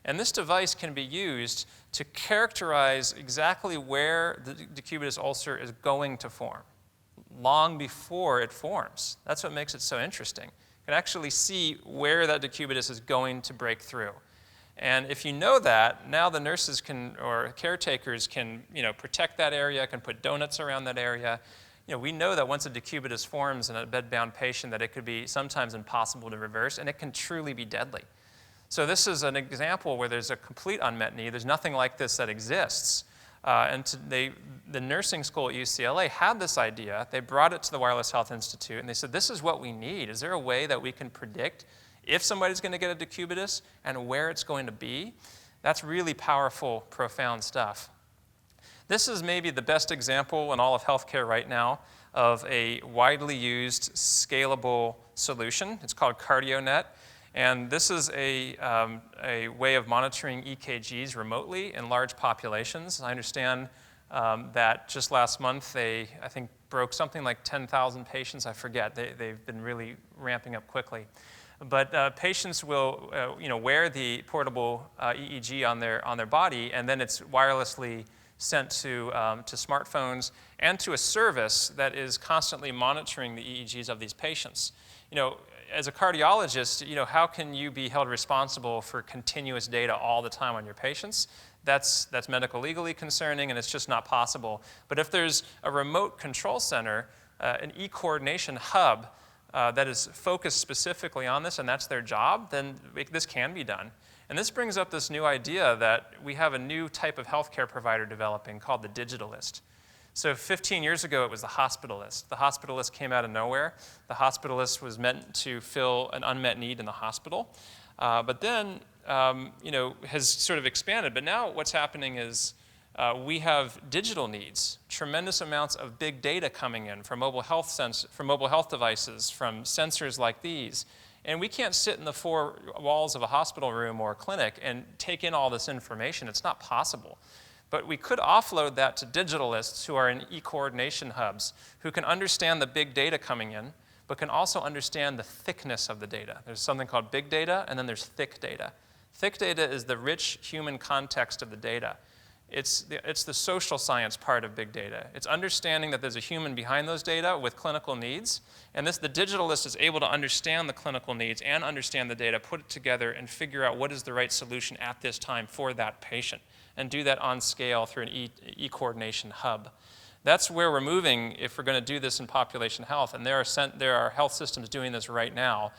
And this device can be used to characterize exactly where the decubitus ulcer is going to form, long before it forms. That's what makes it so interesting. You can actually see where that decubitus is going to break through. And if you know that, now the nurses can, or caretakers can, protect that area, can put donuts around that area. We know that once a decubitus forms in a bed-bound patient, that it could be sometimes impossible to reverse, and it can truly be deadly. So this is an example where there's a complete unmet need. There's nothing like this that exists. The nursing school at UCLA had this idea. They brought it to the Wireless Health Institute, and they said, this is what we need. Is there a way that we can predict if somebody's going to get a decubitus and where it's going to be? That's really powerful, profound stuff. This is maybe the best example in all of healthcare right now of a widely used, scalable solution. It's called CardioNet. And this is a way of monitoring EKGs remotely in large populations. I understand that just last month they, I think, broke something like 10,000 patients. I forget. They've been really ramping up quickly. But patients will wear the portable EEG on their body, and then it's wirelessly sent to smartphones and to a service that is constantly monitoring the EEGs of these patients. As a cardiologist, how can you be held responsible for continuous data all the time on your patients? That's medical legally concerning, and it's just not possible. But if there's a remote control center, an e-coordination hub that is focused specifically on this, and that's their job, then this can be done. And this brings up this new idea that we have a new type of healthcare provider developing called the digitalist. So 15 years ago, it was the hospitalist. The hospitalist came out of nowhere. The hospitalist was meant to fill an unmet need in the hospital, but then has sort of expanded. But now what's happening is we have digital needs, tremendous amounts of big data coming in from mobile health devices, from sensors like these. And we can't sit in the four walls of a hospital room or a clinic and take in all this information. It's not possible. But we could offload that to digitalists who are in e-coordination hubs, who can understand the big data coming in, but can also understand the thickness of the data. There's something called big data, and then there's thick data. Thick data is the rich human context of the data. It's the social science part of big data. It's understanding that there's a human behind those data with clinical needs, and the digitalist is able to understand the clinical needs and understand the data, put it together, and figure out what is the right solution at this time for that patient, and do that on scale through an e-coordination hub. That's where we're moving if we're going to do this in population health, and there are health systems doing this right now,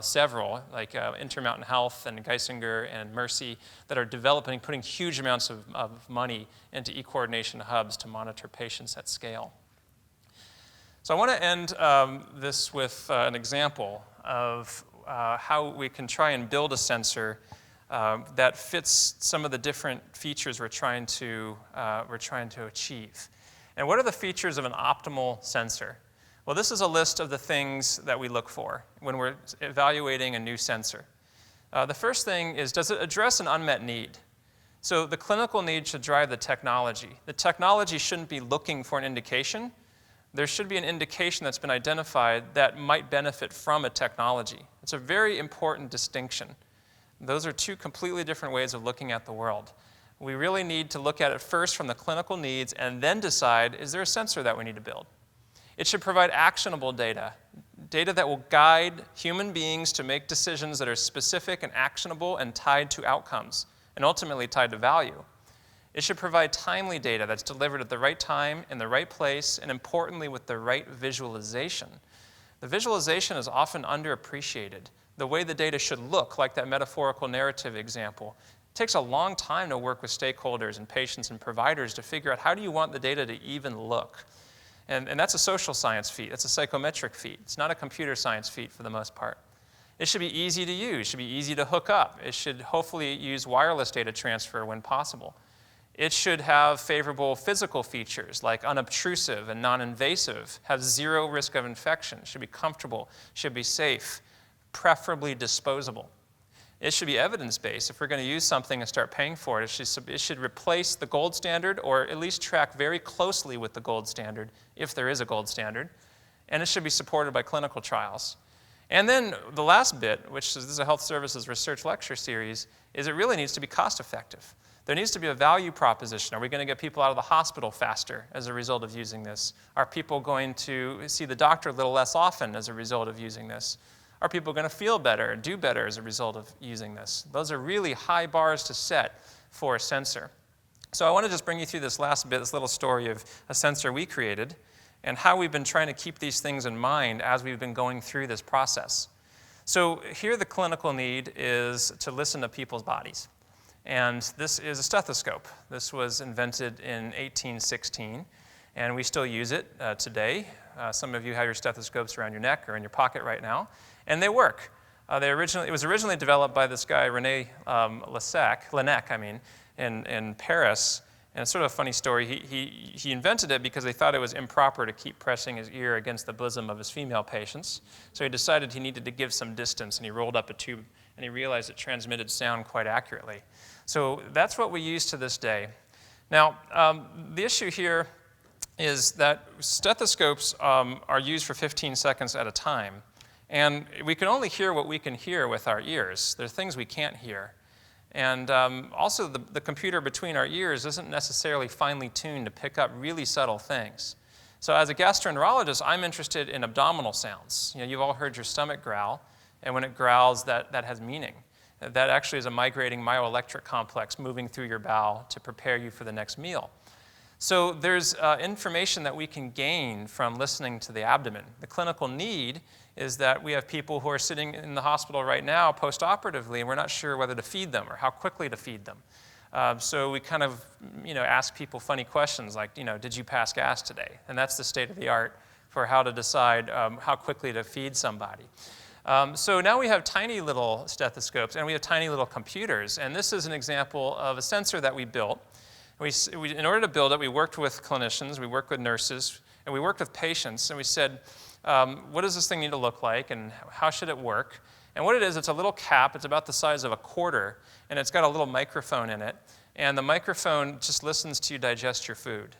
several, like Intermountain Health and Geisinger and Mercy, that are developing, putting huge amounts of money into e-coordination hubs to monitor patients at scale. So I want to end this with an example of how we can try and build a sensor that fits some of the different features we're trying to achieve. And what are the features of an optimal sensor? Well, this is a list of the things that we look for when we're evaluating a new sensor. The first thing is, does it address an unmet need? So the clinical need should drive the technology. The technology shouldn't be looking for an indication. There should be an indication that's been identified that might benefit from a technology. It's a very important distinction. Those are two completely different ways of looking at the world. We really need to look at it first from the clinical needs and then decide, is there a sensor that we need to build? It should provide actionable data, data that will guide human beings to make decisions that are specific and actionable and tied to outcomes, and ultimately tied to value. It should provide timely data that's delivered at the right time, in the right place, and importantly, with the right visualization. The visualization is often underappreciated. The way the data should look, like that metaphorical narrative example. It takes a long time to work with stakeholders and patients and providers to figure out how do you want the data to even look. And that's a social science feat. That's a psychometric feat. It's not a computer science feat for the most part. It should be easy to use. It should be easy to hook up. It should hopefully use wireless data transfer when possible. It should have favorable physical features like unobtrusive and non-invasive, have zero risk of infection, should be comfortable, should be safe, preferably disposable. It should be evidence-based. If we're going to use something and start paying for it, it should replace the gold standard or at least track very closely with the gold standard, if there is a gold standard. And it should be supported by clinical trials. And then the last bit, which is, this is a health services research lecture series, is it really needs to be cost-effective. There needs to be a value proposition. Are we going to get people out of the hospital faster as a result of using this? Are people going to see the doctor a little less often as a result of using this? Are people going to feel better and do better as a result of using this? Those are really high bars to set for a sensor. So I want to just bring you through this last bit, this little story of a sensor we created and how we've been trying to keep these things in mind as we've been going through this process. So here the clinical need is to listen to people's bodies. And this is a stethoscope. This was invented in 1816, and we still use it today. Some of you have your stethoscopes around your neck or in your pocket right now, and they work. It was originally developed by this guy, René Laennec, in Paris. And it's sort of a funny story. He invented it because they thought it was improper to keep pressing his ear against the bosom of his female patients. So he decided he needed to give some distance, and he rolled up a tube, and he realized it transmitted sound quite accurately. So that's what we use to this day. Now, the issue here is that stethoscopes are used for 15 seconds at a time. And we can only hear what we can hear with our ears. There are things we can't hear. And also, the computer between our ears isn't necessarily finely tuned to pick up really subtle things. So as a gastroenterologist, I'm interested in abdominal sounds. You've all heard your stomach growl, and when it growls, that has meaning. That actually is a migrating myoelectric complex moving through your bowel to prepare you for the next meal. So there's information that we can gain from listening to the abdomen. The clinical need is that we have people who are sitting in the hospital right now post-operatively, and we're not sure whether to feed them or how quickly to feed them. So we kind of, ask people funny questions like, did you pass gas today? And that's the state of the art for how to decide how quickly to feed somebody. So now we have tiny little stethoscopes and we have tiny little computers. And this is an example of a sensor that we built. In order to build it, we worked with clinicians, we worked with nurses, and we worked with patients. And we said, what does this thing need to look like and how should it work? And what it is, it's a little cap. It's about the size of a quarter, and it's got a little microphone in it. And the microphone just listens to you digest your food.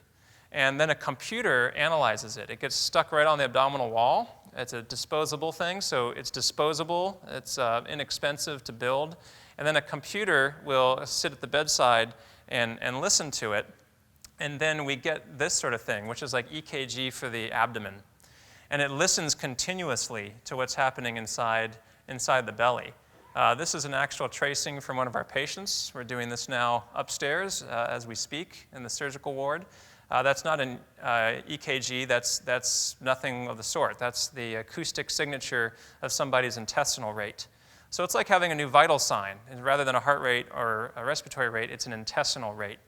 And then a computer analyzes it. It gets stuck right on the abdominal wall. It's a disposable thing, so it's disposable. It's inexpensive to build. And then a computer will sit at the bedside and listen to it. And then we get this sort of thing, which is like EKG for the abdomen. And it listens continuously to what's happening inside the belly. This is an actual tracing from one of our patients. We're doing this now upstairs as we speak in the surgical ward. That's not an EKG, that's nothing of the sort. That's the acoustic signature of somebody's intestinal rate. So it's like having a new vital sign. And rather than a heart rate or a respiratory rate, it's an intestinal rate.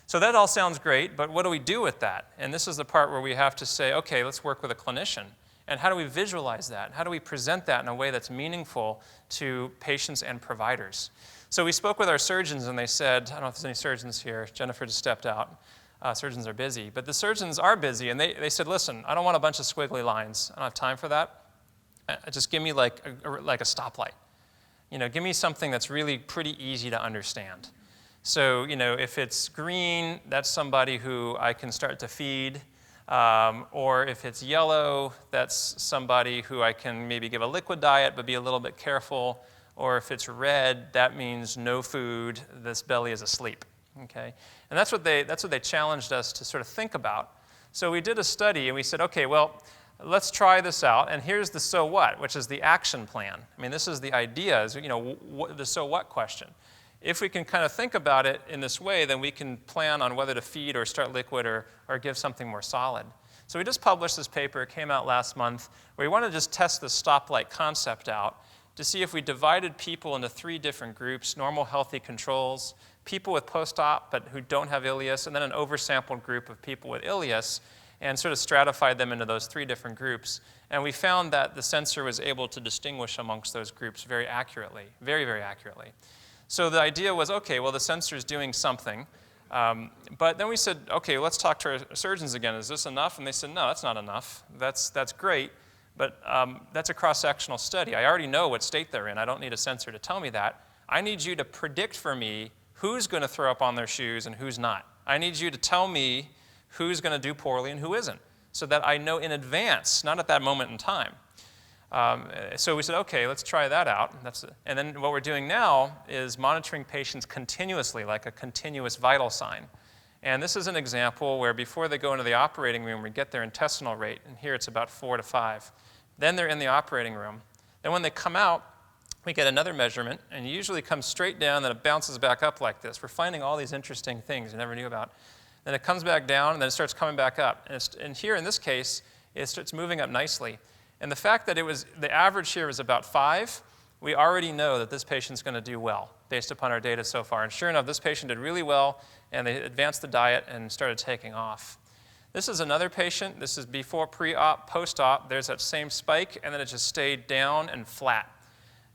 So that all sounds great, but what do we do with that? And this is the part where we have to say, okay, let's work with a clinician. And how do we visualize that? How do we present that in a way that's meaningful to patients and providers? So we spoke with our surgeons and they said, I don't know if there's any surgeons here, Jennifer just stepped out. Surgeons are busy, but the surgeons are busy and they said, listen, I don't want a bunch of squiggly lines. I don't have time for that. Just give me like a stoplight. Give me something that's really pretty easy to understand. So, if it's green, that's somebody who I can start to feed. Or if it's yellow, that's somebody who I can maybe give a liquid diet, but be a little bit careful. Or if it's red, that means no food, this belly is asleep. Okay? And that's what they challenged us to sort of think about. So we did a study and we said, okay, well, let's try this out. And here's the so what, which is the action plan. I mean, this is the idea, is, the so what question. If we can kind of think about it in this way, then we can plan on whether to feed or start liquid or give something more solid. So we just published this paper. It came out last month, where we want to just test the stoplight concept out to see if we divided people into 3 different groups: normal, healthy controls, people with post-op but who don't have ileus, and then an oversampled group of people with ileus, and sort of stratified them into those 3 different groups. And we found that the sensor was able to distinguish amongst those groups very accurately, very, very accurately. So the idea was, okay, well, the sensor is doing something. But then we said, okay, let's talk to our surgeons again. Is this enough? And they said, no, that's not enough. That's great, but that's a cross-sectional study. I already know what state they're in. I don't need a sensor to tell me that. I need you to predict for me who's going to throw up on their shoes and who's not. I need you to tell me who's going to do poorly and who isn't, so that I know in advance, not at that moment in time. So we said, okay, let's try that out. And then what we're doing now is monitoring patients continuously, like a continuous vital sign. And this is an example where before they go into the operating room, we get their intestinal rate, and here it's about 4 to 5. Then they're in the operating room. Then when they come out, we get another measurement, and it usually comes straight down, then it bounces back up like this. We're finding all these interesting things you never knew about. Then it comes back down, and then it starts coming back up. And here in this case, it starts moving up nicely. And the fact that the average here is about 5, we already know that this patient's going to do well based upon our data so far. And sure enough, this patient did really well, and they advanced the diet and started taking off. This is another patient. This is before pre-op, post-op. There's that same spike, and then it just stayed down and flat.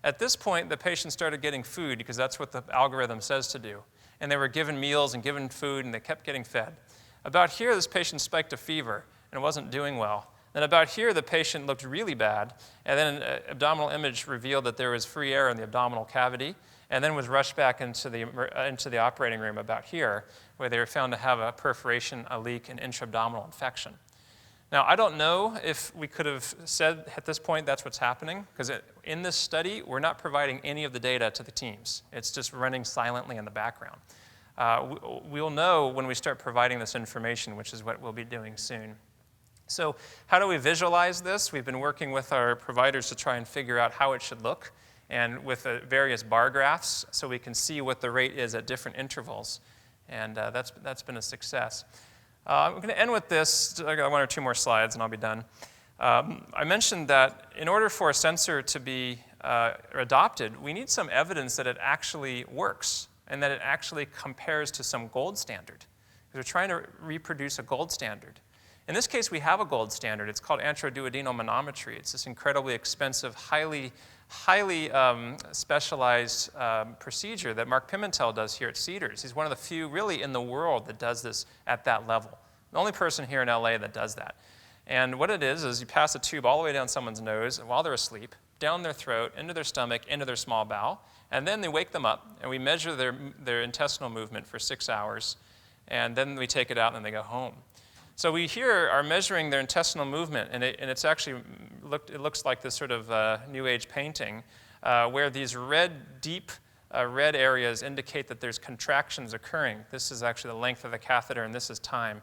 At this point, the patient started getting food because that's what the algorithm says to do. And they were given meals and given food, and they kept getting fed. About here, this patient spiked a fever and wasn't doing well. Then about here, the patient looked really bad, and then an abdominal image revealed that there was free air in the abdominal cavity, and then was rushed back into the operating room about here, where they were found to have a perforation, a leak, and intra-abdominal infection. Now, I don't know if we could have said at this point that's what's happening, because in this study, we're not providing any of the data to the teams. It's just running silently in the background. We'll know when we start providing this information, which is what we'll be doing soon. So how do we visualize this? We've been working with our providers to try and figure out how it should look, and with various bar graphs so we can see what the rate is at different intervals. And that's been a success. I'm going to end with this. I got 1 or 2 more slides and I'll be done. I mentioned that in order for a sensor to be adopted, we need some evidence that it actually works and that it actually compares to some gold standard. Because we're trying to reproduce a gold standard. In this case, we have a gold standard. It's called antroduodenal manometry. It's this incredibly expensive, highly specialized procedure that Mark Pimentel does here at Cedars. He's one of the few really in the world that does this at that level. The only person here in LA that does that. And what it is you pass a tube all the way down someone's nose while they're asleep, down their throat, into their stomach, into their small bowel, and then they wake them up, and we measure their intestinal movement for 6 hours, and then we take it out and they go home. So we here are measuring their intestinal movement, and it's actually it looks like this sort of New Age painting, where these deep red areas indicate that there's contractions occurring. This is actually the length of the catheter, and this is time.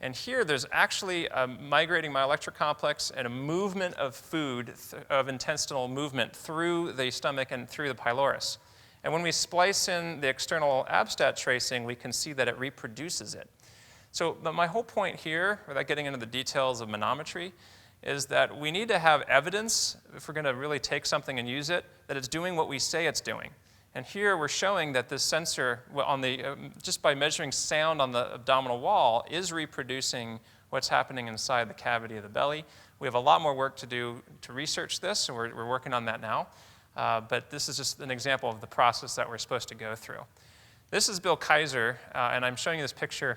And here there's actually a migrating myoelectric complex and a movement of food, of intestinal movement through the stomach and through the pylorus. And when we splice in the external abstat tracing, we can see that it reproduces it. So my whole point here, without getting into the details of manometry, is that we need to have evidence, if we're going to really take something and use it, that it's doing what we say it's doing. And here we're showing that this sensor, just by measuring sound on the abdominal wall, is reproducing what's happening inside the cavity of the belly. We have a lot more work to do to research this, and we're working on that now. But this is just an example of the process that we're supposed to go through. This is Bill Kaiser, and I'm showing you this picture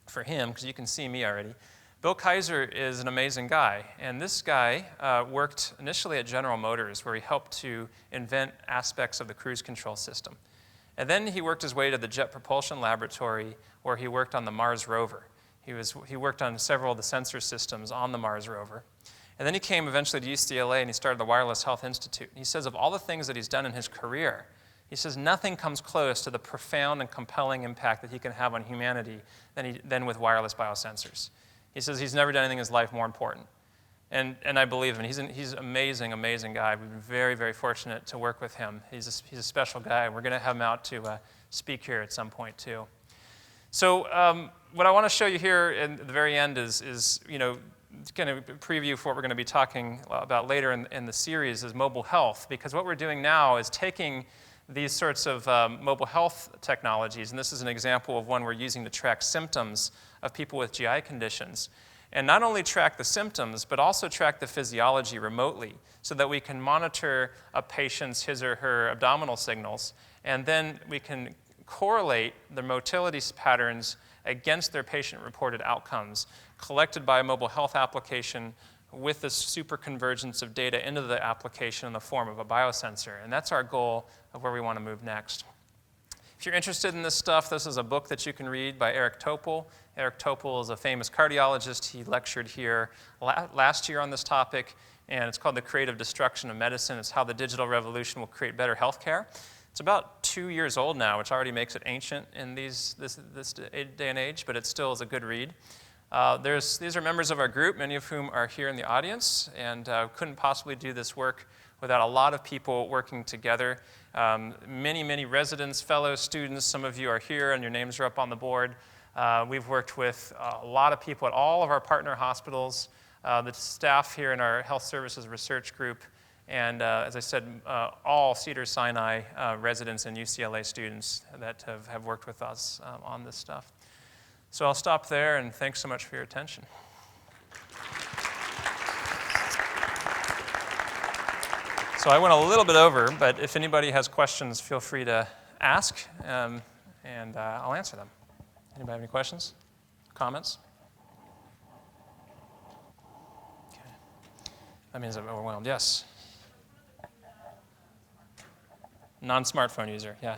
for him because you can see me already. Bill Kaiser is an amazing guy, and this guy worked initially at General Motors, where he helped to invent aspects of the cruise control system. And then he worked his way to the Jet Propulsion Laboratory, where he worked on the Mars rover. He worked on several of the sensor systems on the Mars rover. And then he came eventually to UCLA, and he started the Wireless Health Institute. And he says of all the things that he's done in his career, he says nothing comes close to the profound and compelling impact that he can have on humanity than with wireless biosensors. He says he's never done anything in his life more important. And I believe him. He's an amazing, amazing guy. We've been very, very fortunate to work with him. He's a special guy. We're going to have him out to speak here at some point, too. So what I want to show you here at the very end is kind of a preview for what we're going to be talking about later in the series is mobile health. Because what we're doing now is taking these sorts of mobile health technologies, and this is an example of one we're using to track symptoms of people with GI conditions, and not only track the symptoms, but also track the physiology remotely so that we can monitor a patient's, his or her abdominal signals, and then we can correlate the motility patterns against their patient-reported outcomes collected by a mobile health application with this super convergence of data into the application in the form of a biosensor. And that's our goal of where we want to move next. If you're interested in this stuff, this is a book that you can read by Eric Topol. Eric Topol is a famous cardiologist. He lectured here last year on this topic, and it's called The Creative Destruction of Medicine. It's how the digital revolution will create better healthcare. It's about 2 years old now, which already makes it ancient in this day and age, but it still is a good read. These are members of our group, many of whom are here in the audience, and couldn't possibly do this work without a lot of people working together. Many, many residents, fellow students, some of you are here and your names are up on the board. We've worked with a lot of people at all of our partner hospitals, the staff here in our health services research group, and as I said, all Cedars-Sinai residents and UCLA students that have worked with us on this stuff. So I'll stop there, and thanks so much for your attention. So I went a little bit over, but if anybody has questions, feel free to ask, and I'll answer them. Anybody have any questions? Comments? Okay. That means I'm overwhelmed. Yes? Non-smartphone user, yeah.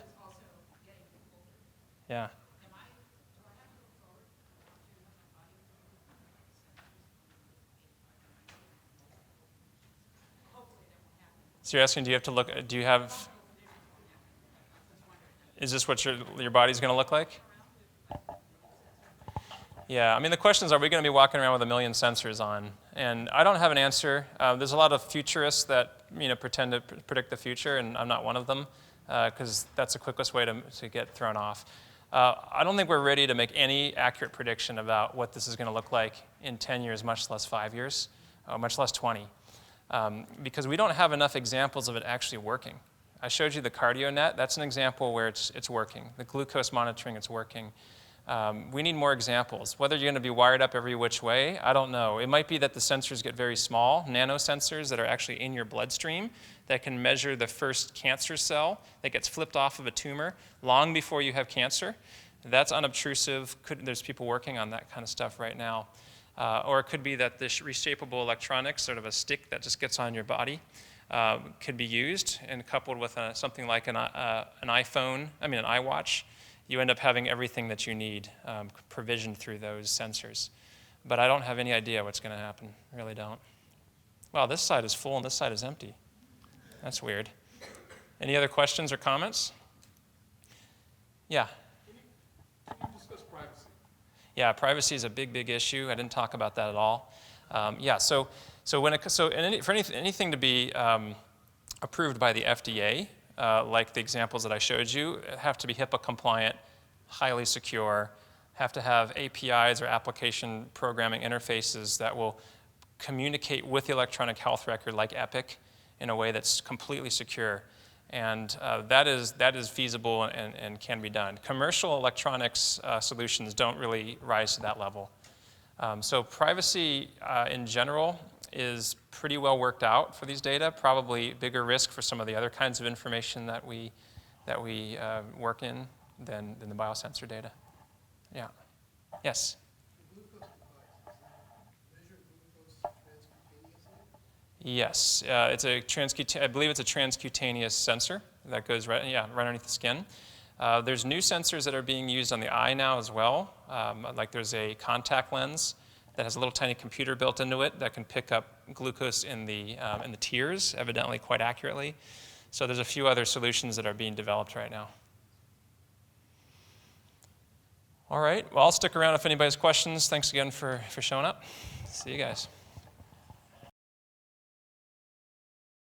Yeah. So you're asking, is this what your body's going to look like? Yeah, I mean, the questions are we going to be walking around with 1 million sensors on? And I don't have an answer. There's a lot of futurists that pretend to predict the future, and I'm not one of them, because that's the quickest way to get thrown off. I don't think we're ready to make any accurate prediction about what this is going to look like in 10 years, much less 5 years. much less 20, because we don't have enough examples of it actually working. I showed you the CardioNet. That's an example where it's working. The glucose monitoring, it's working. We need more examples. Whether you're going to be wired up every which way, I don't know. It might be that the sensors get very small, nanosensors that are actually in your bloodstream that can measure the first cancer cell that gets flipped off of a tumor long before you have cancer. That's unobtrusive. There's people working on that kind of stuff right now. Or it could be that this reshapeable electronics, sort of a stick that just gets on your body, could be used and coupled with something like an iWatch. You end up having everything that you need provisioned through those sensors. But I don't have any idea what's going to happen. Really don't. Wow, this side is full and this side is empty. That's weird. Any other questions or comments? Yeah. Can you discuss privacy? Yeah, privacy is a big, big issue. I didn't talk about that at all. For anything to be approved by the FDA, like the examples that I showed you, have to be HIPAA compliant, highly secure, have to have APIs or application programming interfaces that will communicate with the electronic health record like Epic in a way that's completely secure. And that is feasible and can be done. Commercial electronics solutions don't really rise to that level. So privacy in general is pretty well worked out for these data, probably bigger risk for some of the other kinds of information that we work in than the biosensor data. Yeah. Yes? The glucose device, does that measure glucose transcutaneously? Yes, I believe it's a transcutaneous sensor that goes right underneath the skin. There's new sensors that are being used on the eye now as well. Like there's a contact lens that has a little tiny computer built into it that can pick up glucose in the tears, evidently quite accurately. So there's a few other solutions that are being developed right now. All right, well, I'll stick around if anybody has questions. Thanks again for showing up. See you guys.